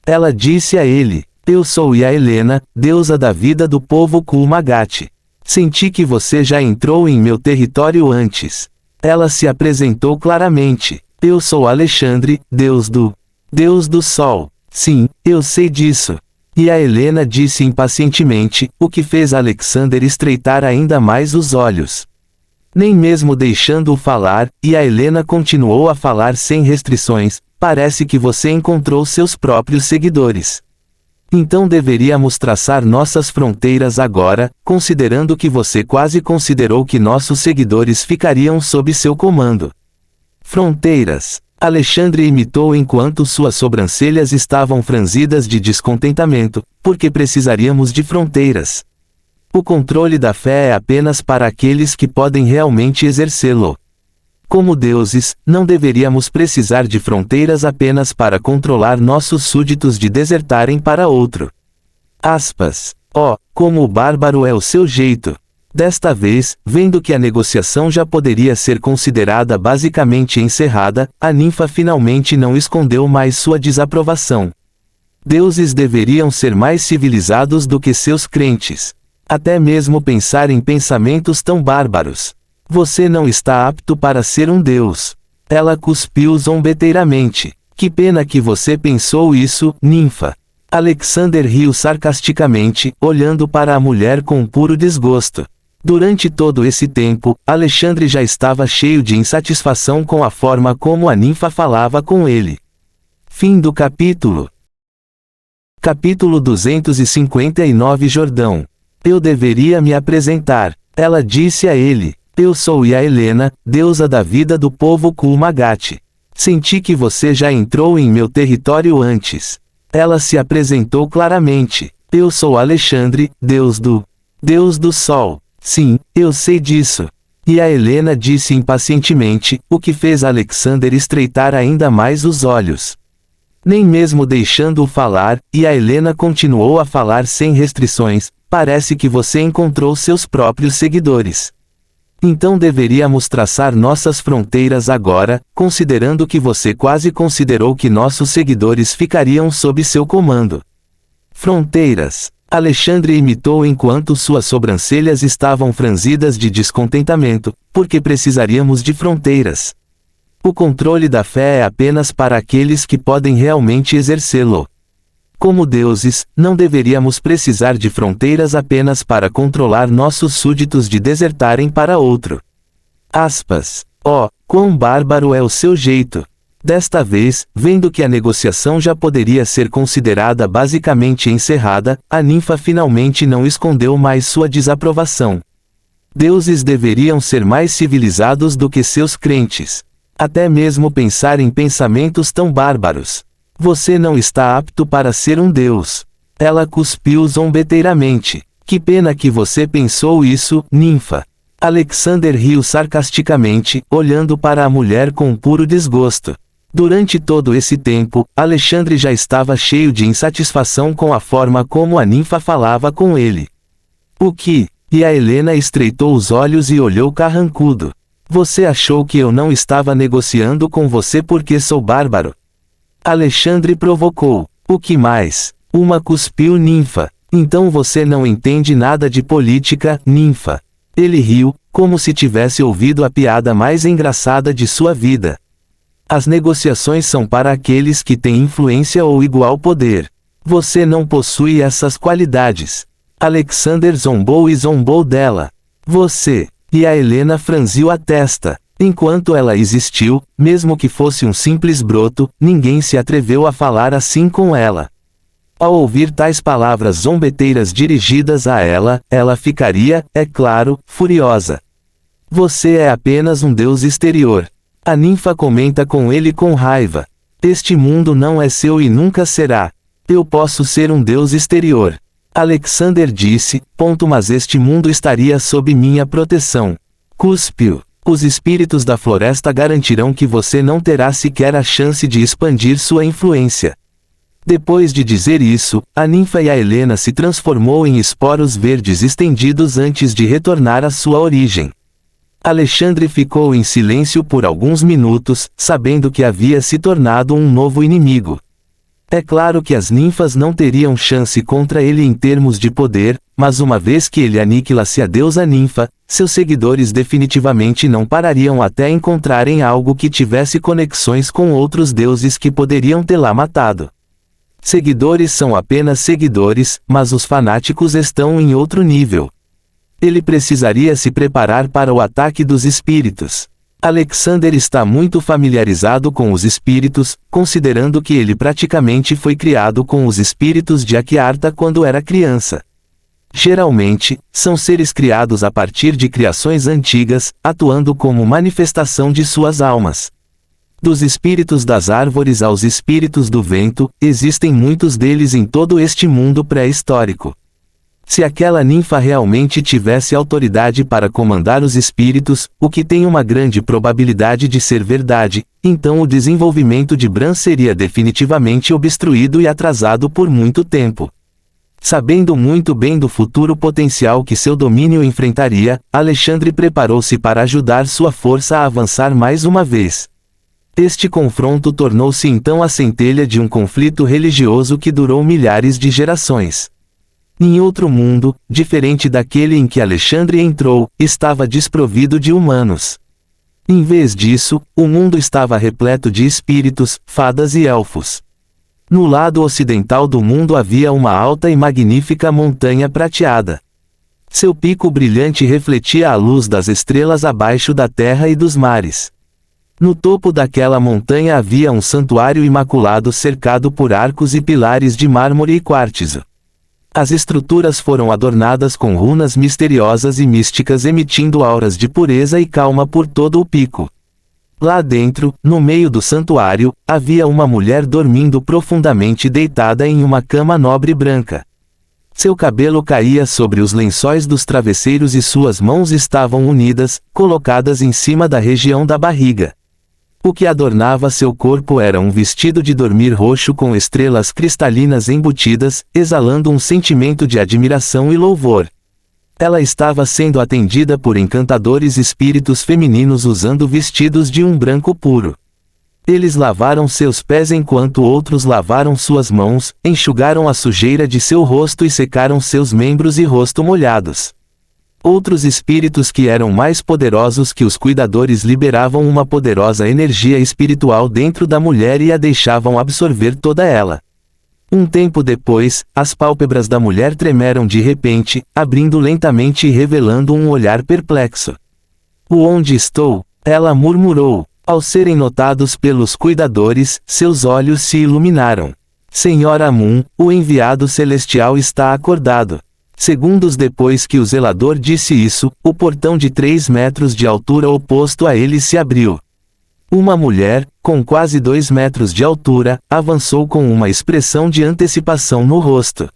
Ela disse a ele. Eu sou Helena, deusa da vida do povo Kulmagat. Senti que você já entrou em meu território antes. Ela se apresentou claramente. Eu sou Alexandre, Deus do Sol. Sim, eu sei disso. E a Helena disse impacientemente, o que fez Alexander estreitar ainda mais os olhos. Nem mesmo deixando-o falar, e a Helena continuou a falar sem restrições, parece que você encontrou seus próprios seguidores. Então deveríamos traçar nossas fronteiras agora, considerando que você quase considerou que nossos seguidores ficariam sob seu comando. Fronteiras. Alexandre imitou enquanto suas sobrancelhas estavam franzidas de descontentamento, porque precisaríamos de fronteiras. O controle da fé é apenas para aqueles que podem realmente exercê-lo. Como deuses, não deveríamos precisar de fronteiras apenas para controlar nossos súditos de desertarem para outro. Aspas. Oh, como o bárbaro é o seu jeito! Desta vez, vendo que a negociação já poderia ser considerada basicamente encerrada, a ninfa finalmente não escondeu mais sua desaprovação. Deuses deveriam ser mais civilizados do que seus crentes. Até mesmo pensar em pensamentos tão bárbaros. Você não está apto para ser um deus. Ela cuspiu zombeteiramente. Que pena que você pensou isso, ninfa. Alexander riu sarcasticamente, olhando para a mulher com puro desgosto. Durante todo esse tempo, Alexandre já estava cheio de insatisfação com a forma como a ninfa falava com ele. Fim do capítulo. Capítulo 259 Jordão. Eu deveria me apresentar. Ela disse a ele. Eu sou Helena, deusa da vida do povo Kulmagat. Senti que você já entrou em meu território antes. Ela se apresentou claramente. Eu sou Alexandre, Deus do Sol. Sim, eu sei disso. E a Helena disse impacientemente, o que fez Alexander estreitar ainda mais os olhos. Nem mesmo deixando-o falar, e a Helena continuou a falar sem restrições, parece que você encontrou seus próprios seguidores. Então deveríamos traçar nossas fronteiras agora, considerando que você quase considerou que nossos seguidores ficariam sob seu comando. Fronteiras. Alexandre imitou enquanto suas sobrancelhas estavam franzidas de descontentamento, porque precisaríamos de fronteiras. O controle da fé é apenas para aqueles que podem realmente exercê-lo. Como deuses, não deveríamos precisar de fronteiras apenas para controlar nossos súditos de desertarem para outro. Aspas. Oh, quão bárbaro é o seu jeito! Desta vez, vendo que a negociação já poderia ser considerada basicamente encerrada, a ninfa finalmente não escondeu mais sua desaprovação. Deuses deveriam ser mais civilizados do que seus crentes. Até mesmo pensar em pensamentos tão bárbaros. Você não está apto para ser um deus. Ela cuspiu zombeteiramente. Que pena que você pensou isso, ninfa. Alexander riu sarcasticamente, olhando para a mulher com puro desgosto. Durante todo esse tempo, Alexandre já estava cheio de insatisfação com a forma como a ninfa falava com ele. O que? E a Helena estreitou os olhos e olhou carrancudo. Você achou que eu não estava negociando com você porque sou bárbaro? Alexandre provocou. O que mais? Uma cuspiu ninfa. Então você não entende nada de política, ninfa. Ele riu, como se tivesse ouvido a piada mais engraçada de sua vida. As negociações são para aqueles que têm influência ou igual poder. Você não possui essas qualidades. Alexander zombou e zombou dela. Você. E a Helena franziu a testa. Enquanto ela existiu, mesmo que fosse um simples broto, ninguém se atreveu a falar assim com ela. Ao ouvir tais palavras zombeteiras dirigidas a ela, ela ficaria, é claro, furiosa. Você é apenas um deus exterior. A ninfa comenta com ele com raiva. Este mundo não é seu e nunca será. Eu posso ser um deus exterior. Alexander disse, mas este mundo estaria sob minha proteção. Cuspiu. Os espíritos da floresta garantirão que você não terá sequer a chance de expandir sua influência. Depois de dizer isso, a ninfa e a Helena se transformou em esporos verdes estendidos antes de retornar à sua origem. Alexandre ficou em silêncio por alguns minutos, sabendo que havia se tornado um novo inimigo. É claro que as ninfas não teriam chance contra ele em termos de poder, mas uma vez que ele aniquilasse a deusa ninfa, seus seguidores definitivamente não parariam até encontrarem algo que tivesse conexões com outros deuses que poderiam tê-la matado. Seguidores são apenas seguidores, mas os fanáticos estão em outro nível. Ele precisaria se preparar para o ataque dos espíritos. Alexander está muito familiarizado com os espíritos, considerando que ele praticamente foi criado com os espíritos de Akyarta quando era criança. Geralmente, são seres criados a partir de criações antigas, atuando como manifestação de suas almas. Dos espíritos das árvores aos espíritos do vento, existem muitos deles em todo este mundo pré-histórico. Se aquela ninfa realmente tivesse autoridade para comandar os espíritos, o que tem uma grande probabilidade de ser verdade, então o desenvolvimento de Bran seria definitivamente obstruído e atrasado por muito tempo. Sabendo muito bem do futuro potencial que seu domínio enfrentaria, Alexandre preparou-se para ajudar sua força a avançar mais uma vez. Este confronto tornou-se então a centelha de um conflito religioso que durou milhares de gerações. Em outro mundo, diferente daquele em que Alexandre entrou, estava desprovido de humanos. Em vez disso, o mundo estava repleto de espíritos, fadas e elfos. No lado ocidental do mundo havia uma alta e magnífica montanha prateada. Seu pico brilhante refletia a luz das estrelas abaixo da terra e dos mares. No topo daquela montanha havia um santuário imaculado cercado por arcos e pilares de mármore e quartzo. As estruturas foram adornadas com runas misteriosas e místicas emitindo auras de pureza e calma por todo o pico. Lá dentro, no meio do santuário, havia uma mulher dormindo profundamente deitada em uma cama nobre branca. Seu cabelo caía sobre os lençóis dos travesseiros e suas mãos estavam unidas, colocadas em cima da região da barriga. O que adornava seu corpo era um vestido de dormir roxo com estrelas cristalinas embutidas, exalando um sentimento de admiração e louvor. Ela estava sendo atendida por encantadores espíritos femininos usando vestidos de um branco puro. Eles lavaram seus pés enquanto outros lavaram suas mãos, enxugaram a sujeira de seu rosto e secaram seus membros e rosto molhados. Outros espíritos que eram mais poderosos que os cuidadores liberavam uma poderosa energia espiritual dentro da mulher e a deixavam absorver toda ela. Um tempo depois, as pálpebras da mulher tremeram de repente, abrindo lentamente e revelando um olhar perplexo. Onde estou? Ela murmurou. Ao serem notados pelos cuidadores, seus olhos se iluminaram. Senhora Amun, o enviado celestial está acordado. Segundos depois que o zelador disse isso, o portão de 3 metros de altura oposto a ele se abriu. Uma mulher, com quase 2 metros de altura, avançou com uma expressão de antecipação no rosto.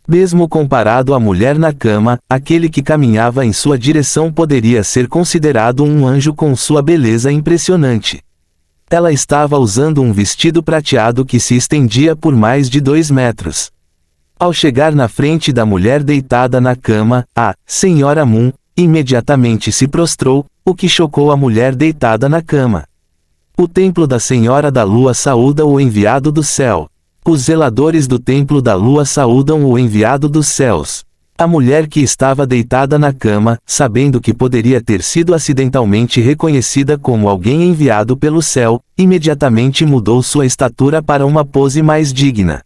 Mesmo comparado à mulher na cama, aquele que caminhava em sua direção poderia ser considerado um anjo com sua beleza impressionante. Ela estava usando um vestido prateado que se estendia por mais de 2 metros. Ao chegar na frente da mulher deitada na cama, a Senhora Amun imediatamente se prostrou, o que chocou a mulher deitada na cama. O templo da Senhora da Lua saúda o enviado do céu. Os zeladores do templo da Lua saúdam o enviado dos céus. A mulher que estava deitada na cama, sabendo que poderia ter sido acidentalmente reconhecida como alguém enviado pelo céu, imediatamente mudou sua estatura para uma pose mais digna.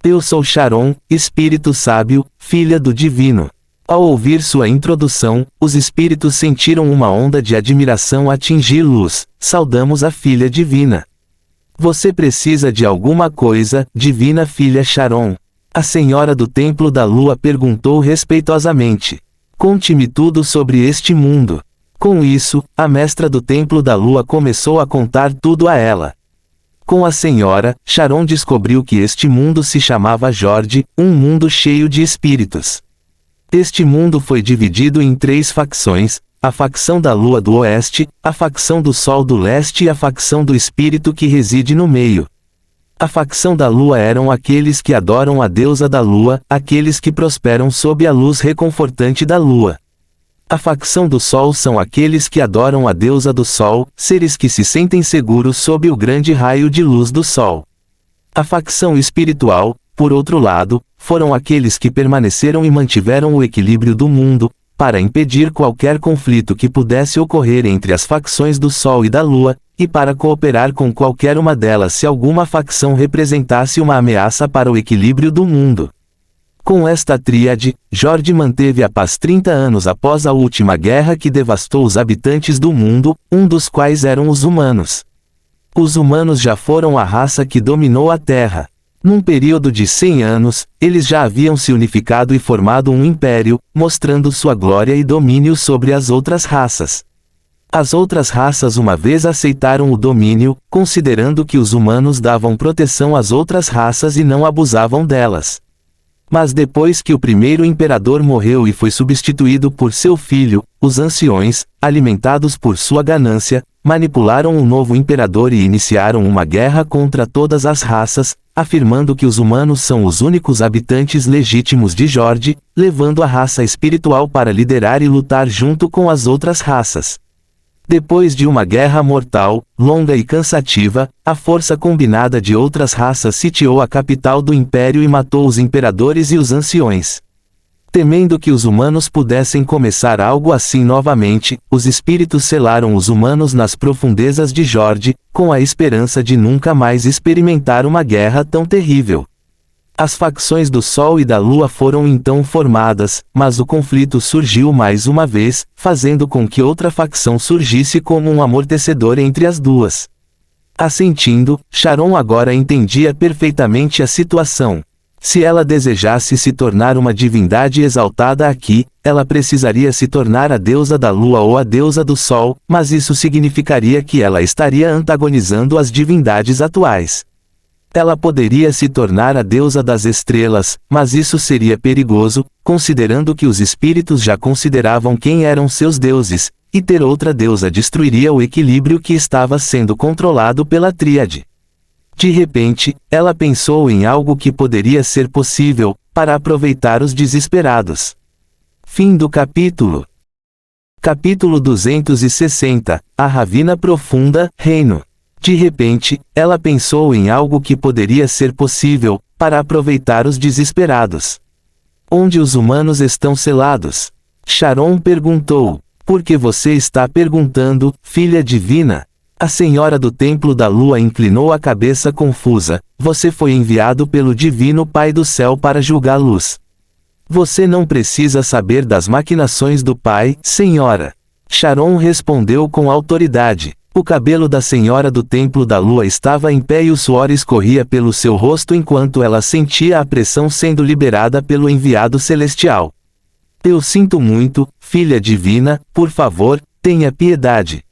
Eu sou Sharon, espírito sábio, filha do divino. Ao ouvir sua introdução, os espíritos sentiram uma onda de admiração atingir luz. Saudamos a filha divina. Você precisa de alguma coisa, divina filha Sharon? A senhora do templo da lua perguntou respeitosamente. Conte-me tudo sobre este mundo. Com isso, a mestra do templo da lua começou a contar tudo a ela. Com a senhora, Sharon descobriu que este mundo se chamava Jord, um mundo cheio de espíritos. Este mundo foi dividido em 3 facções, a facção da lua do oeste, a facção do sol do leste e a facção do espírito que reside no meio. A facção da lua eram aqueles que adoram a deusa da lua, aqueles que prosperam sob a luz reconfortante da lua. A facção do sol são aqueles que adoram a deusa do sol, seres que se sentem seguros sob o grande raio de luz do sol. A facção espiritual, por outro lado, foram aqueles que permaneceram e mantiveram o equilíbrio do mundo, para impedir qualquer conflito que pudesse ocorrer entre as facções do Sol e da Lua, e para cooperar com qualquer uma delas se alguma facção representasse uma ameaça para o equilíbrio do mundo. Com esta tríade, Jord manteve a paz 30 anos após a última guerra que devastou os habitantes do mundo, um dos quais eram os humanos. Os humanos já foram a raça que dominou a Terra. Num período de 100 anos, eles já haviam se unificado e formado um império, mostrando sua glória e domínio sobre as outras raças. As outras raças uma vez aceitaram o domínio, considerando que os humanos davam proteção às outras raças e não abusavam delas. Mas depois que o primeiro imperador morreu e foi substituído por seu filho, os anciões, alimentados por sua ganância, manipularam um novo imperador e iniciaram uma guerra contra todas as raças, afirmando que os humanos são os únicos habitantes legítimos de Jord, levando a raça espiritual para liderar e lutar junto com as outras raças. Depois de uma guerra mortal, longa e cansativa, a força combinada de outras raças sitiou a capital do império e matou os imperadores e os anciões. Temendo que os humanos pudessem começar algo assim novamente, os espíritos selaram os humanos nas profundezas de Jord, com a esperança de nunca mais experimentar uma guerra tão terrível. As facções do Sol e da Lua foram então formadas, mas o conflito surgiu mais uma vez, fazendo com que outra facção surgisse como um amortecedor entre as duas. Assentindo, Charon agora entendia perfeitamente a situação. Se ela desejasse se tornar uma divindade exaltada aqui, ela precisaria se tornar a deusa da Lua ou a deusa do Sol, mas isso significaria que ela estaria antagonizando as divindades atuais. Ela poderia se tornar a deusa das estrelas, mas isso seria perigoso, considerando que os espíritos já consideravam quem eram seus deuses, e ter outra deusa destruiria o equilíbrio que estava sendo controlado pela tríade. De repente, ela pensou em algo que poderia ser possível, para aproveitar os desesperados. Fim do capítulo. Capítulo 260, A Ravina Profunda, Reino. De repente, ela pensou em algo que poderia ser possível, para aproveitar os desesperados. Onde os humanos estão selados? Charon perguntou. Por que você está perguntando, filha divina? A senhora do Templo da Lua inclinou a cabeça confusa. Você foi enviado pelo Divino Pai do Céu para julgá-los. Você não precisa saber das maquinações do Pai, senhora. Charon respondeu com autoridade. O cabelo da senhora do Templo da Lua estava em pé e o suor escorria pelo seu rosto enquanto ela sentia a pressão sendo liberada pelo enviado celestial. Eu sinto muito, filha divina, por favor, tenha piedade.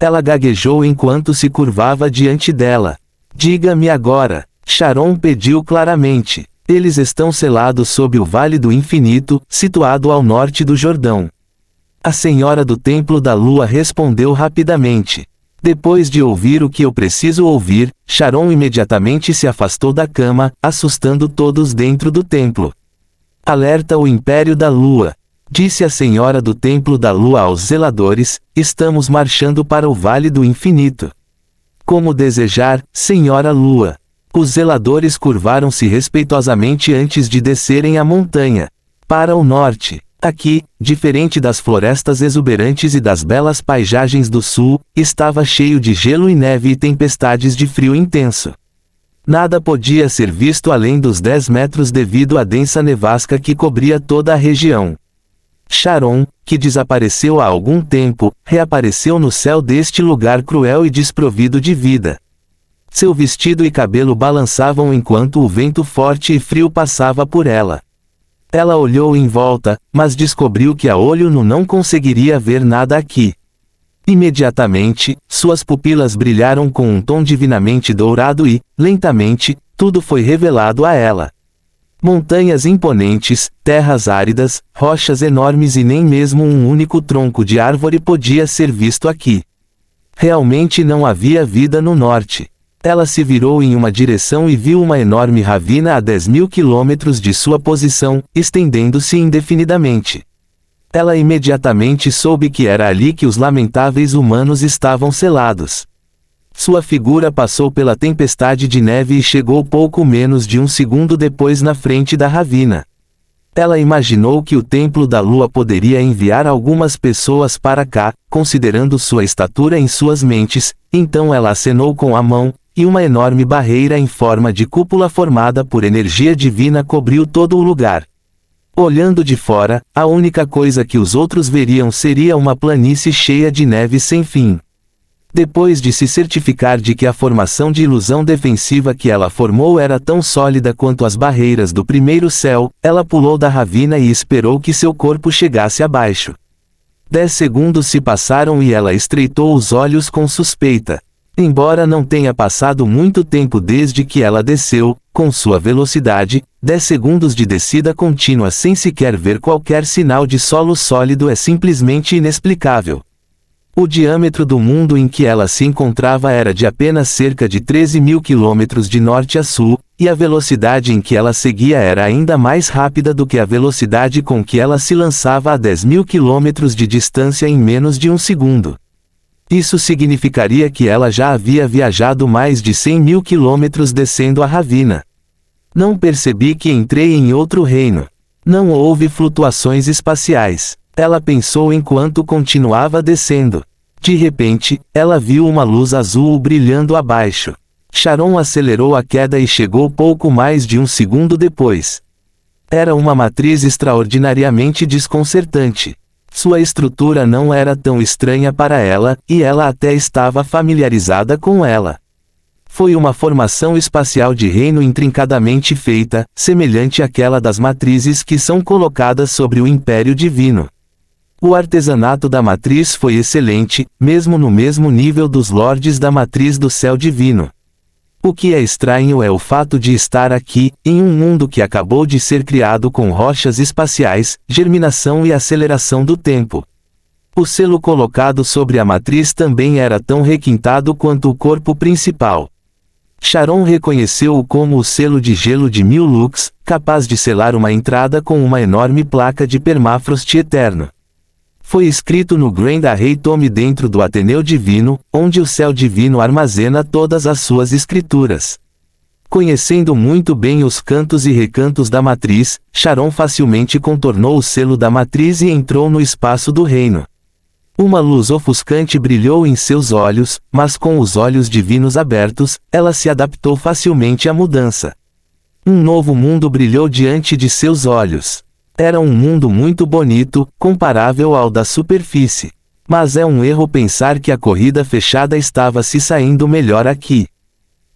Ela gaguejou enquanto se curvava diante dela. Diga-me agora. Charon pediu claramente. Eles estão selados sob o Vale do Infinito, situado ao norte do Jordão. A senhora do Templo da Lua respondeu rapidamente. Depois de ouvir o que eu preciso ouvir, Charon imediatamente se afastou da cama, assustando todos dentro do templo. Alerta o Império da Lua. Disse a senhora do Templo da Lua aos zeladores, estamos marchando para o Vale do Infinito. Como desejar, senhora Lua. Os zeladores curvaram-se respeitosamente antes de descerem a montanha. Para o norte. Aqui, diferente das florestas exuberantes e das belas paisagens do sul, estava cheio de gelo e neve e tempestades de frio intenso. Nada podia ser visto além dos 10 metros devido à densa nevasca que cobria toda a região. Charon, que desapareceu há algum tempo, reapareceu no céu deste lugar cruel e desprovido de vida. Seu vestido e cabelo balançavam enquanto o vento forte e frio passava por ela. Ela olhou em volta, mas descobriu que a olho nu não conseguiria ver nada aqui. Imediatamente, suas pupilas brilharam com um tom divinamente dourado e, lentamente, tudo foi revelado a ela. Montanhas imponentes, terras áridas, rochas enormes e nem mesmo um único tronco de árvore podia ser visto aqui. Realmente não havia vida no norte. Ela se virou em uma direção e viu uma enorme ravina a 10.000 quilômetros de sua posição, estendendo-se indefinidamente. Ela imediatamente soube que era ali que os lamentáveis humanos estavam selados. Sua figura passou pela tempestade de neve e chegou pouco menos de um segundo depois na frente da Ravina. Ela imaginou que o Templo da Lua poderia enviar algumas pessoas para cá, considerando sua estatura em suas mentes, então ela acenou com a mão, e uma enorme barreira em forma de cúpula formada por energia divina cobriu todo o lugar. Olhando de fora, a única coisa que os outros veriam seria uma planície cheia de neve sem fim. Depois de se certificar de que a formação de ilusão defensiva que ela formou era tão sólida quanto as barreiras do primeiro céu, ela pulou da ravina e esperou que seu corpo chegasse abaixo. 10 segundos se passaram e ela estreitou os olhos com suspeita. Embora não tenha passado muito tempo desde que ela desceu, com sua velocidade, 10 segundos de descida contínua sem sequer ver qualquer sinal de solo sólido é simplesmente inexplicável. O diâmetro do mundo em que ela se encontrava era de apenas cerca de 13.000 quilômetros de norte a sul, e a velocidade em que ela seguia era ainda mais rápida do que a velocidade com que ela se lançava a 10.000 quilômetros de distância em menos de um segundo. Isso significaria que ela já havia viajado mais de 100.000 quilômetros descendo a ravina. Não percebi que entrei em outro reino. Não houve flutuações espaciais. Ela pensou enquanto continuava descendo. De repente, ela viu uma luz azul brilhando abaixo. Sharon acelerou a queda e chegou pouco mais de um segundo depois. Era uma matriz extraordinariamente desconcertante. Sua estrutura não era tão estranha para ela, e ela até estava familiarizada com ela. Foi uma formação espacial de reino intrincadamente feita, semelhante àquela das matrizes que são colocadas sobre o Império Divino. O artesanato da matriz foi excelente, mesmo no mesmo nível dos lordes da matriz do céu divino. O que é estranho é o fato de estar aqui, em um mundo que acabou de ser criado com rochas espaciais, germinação e aceleração do tempo. O selo colocado sobre a matriz também era tão requintado quanto o corpo principal. Sharon reconheceu-o como o selo de gelo de 1000 lux, capaz de selar uma entrada com uma enorme placa de permafrost eterno. Foi escrito no Grand Array Tome dentro do Ateneu Divino, onde o céu divino armazena todas as suas escrituras. Conhecendo muito bem os cantos e recantos da matriz, Sharon facilmente contornou o selo da matriz e entrou no espaço do reino. Uma luz ofuscante brilhou em seus olhos, mas com os olhos divinos abertos, ela se adaptou facilmente à mudança. Um novo mundo brilhou diante de seus olhos. Era um mundo muito bonito, comparável ao da superfície. Mas é um erro pensar que a corrida fechada estava se saindo melhor aqui.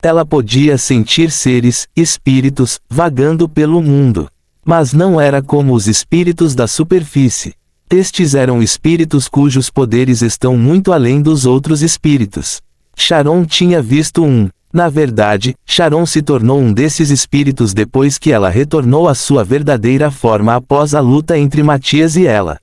Ela podia sentir seres, espíritos, vagando pelo mundo. Mas não era como os espíritos da superfície. Estes eram espíritos cujos poderes estão muito além dos outros espíritos. Sharon tinha visto um. Na verdade, Sharon se tornou um desses espíritos depois que ela retornou à sua verdadeira forma após a luta entre Matias e ela.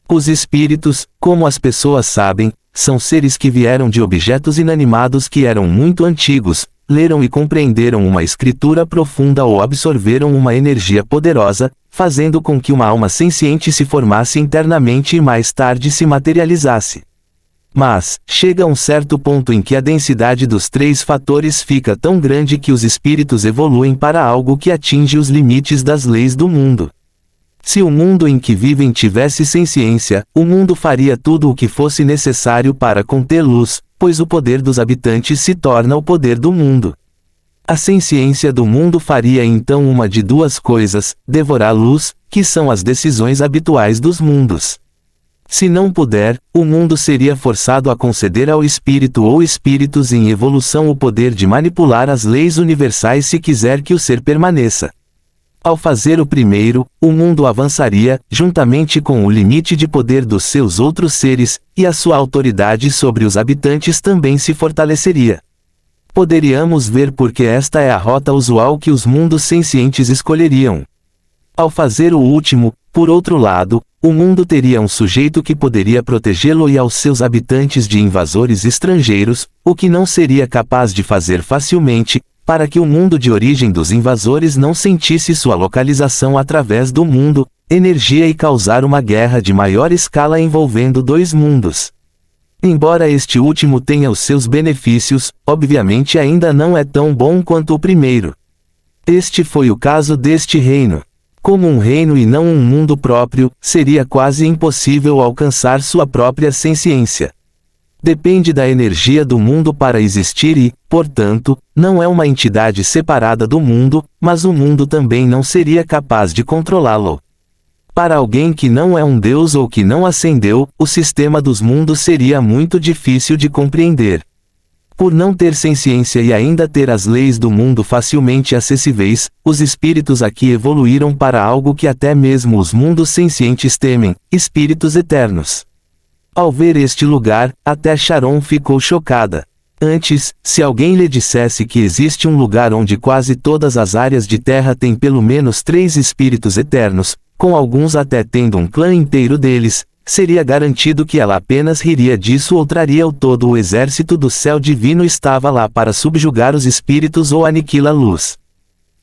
Os espíritos, como as pessoas sabem, são seres que vieram de objetos inanimados que eram muito antigos, leram e compreenderam uma escritura profunda ou absorveram uma energia poderosa, fazendo com que uma alma senciente se formasse internamente e mais tarde se materializasse. Mas, chega um certo ponto em que a densidade dos 3 fatores fica tão grande que os espíritos evoluem para algo que atinge os limites das leis do mundo. Se o mundo em que vivem tivesse senciência, o mundo faria tudo o que fosse necessário para conter luz, pois o poder dos habitantes se torna o poder do mundo. A senciência do mundo faria então uma de duas coisas: devorar luz, que são as decisões habituais dos mundos. Se não puder, o mundo seria forçado a conceder ao espírito ou espíritos em evolução o poder de manipular as leis universais se quiser que o ser permaneça. Ao fazer o primeiro, o mundo avançaria, juntamente com o limite de poder dos seus outros seres, e a sua autoridade sobre os habitantes também se fortaleceria. Poderíamos ver porque esta é a rota usual que os mundos sencientes escolheriam. Ao fazer o último, por outro lado, o mundo teria um sujeito que poderia protegê-lo e aos seus habitantes de invasores estrangeiros, o que não seria capaz de fazer facilmente, para que o mundo de origem dos invasores não sentisse sua localização através do mundo, energia e causar uma guerra de maior escala envolvendo 2 mundos. Embora este último tenha os seus benefícios, obviamente ainda não é tão bom quanto o primeiro. Este foi o caso deste reino. Como um reino e não um mundo próprio, seria quase impossível alcançar sua própria senciência. Depende da energia do mundo para existir e, portanto, não é uma entidade separada do mundo, mas o mundo também não seria capaz de controlá-lo. Para alguém que não é um deus ou que não ascendeu, o sistema dos mundos seria muito difícil de compreender. Por não ter senciência e ainda ter as leis do mundo facilmente acessíveis, os espíritos aqui evoluíram para algo que até mesmo os mundos sencientes temem: espíritos eternos. Ao ver este lugar, até Charon ficou chocada. Antes, se alguém lhe dissesse que existe um lugar onde quase todas as áreas de terra têm pelo menos 3 espíritos eternos, com alguns até tendo um clã inteiro deles, seria garantido que ela apenas riria disso ou traria todo o exército do céu divino estava lá para subjugar os espíritos ou aniquila-los.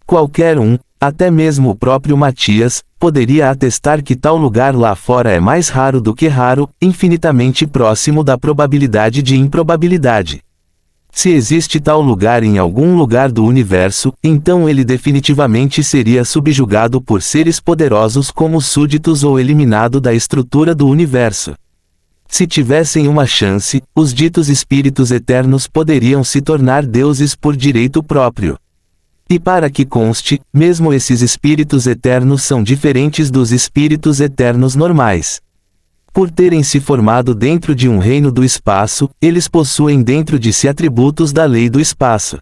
Qualquer um, até mesmo o próprio Matias, poderia atestar que tal lugar lá fora é mais raro do que raro, infinitamente próximo da probabilidade de improbabilidade. Se existe tal lugar em algum lugar do universo, então ele definitivamente seria subjugado por seres poderosos como súditos ou eliminado da estrutura do universo. Se tivessem uma chance, os ditos espíritos eternos poderiam se tornar deuses por direito próprio. E para que conste, mesmo esses espíritos eternos são diferentes dos espíritos eternos normais. Por terem se formado dentro de um reino do espaço, eles possuem dentro de si atributos da lei do espaço.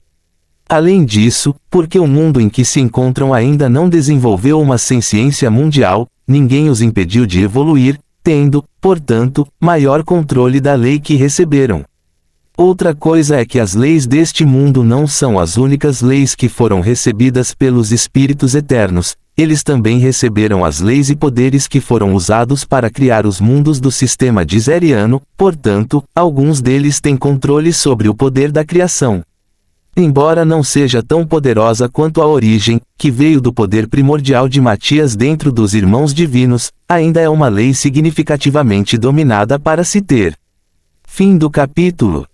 Além disso, porque o mundo em que se encontram ainda não desenvolveu uma senciência mundial, ninguém os impediu de evoluir, tendo, portanto, maior controle da lei que receberam. Outra coisa é que as leis deste mundo não são as únicas leis que foram recebidas pelos espíritos eternos. Eles também receberam as leis e poderes que foram usados para criar os mundos do sistema dizeriano, portanto, alguns deles têm controle sobre o poder da criação. Embora não seja tão poderosa quanto a origem, que veio do poder primordial de Matias dentro dos irmãos divinos, ainda é uma lei significativamente dominada para se ter. Fim do capítulo.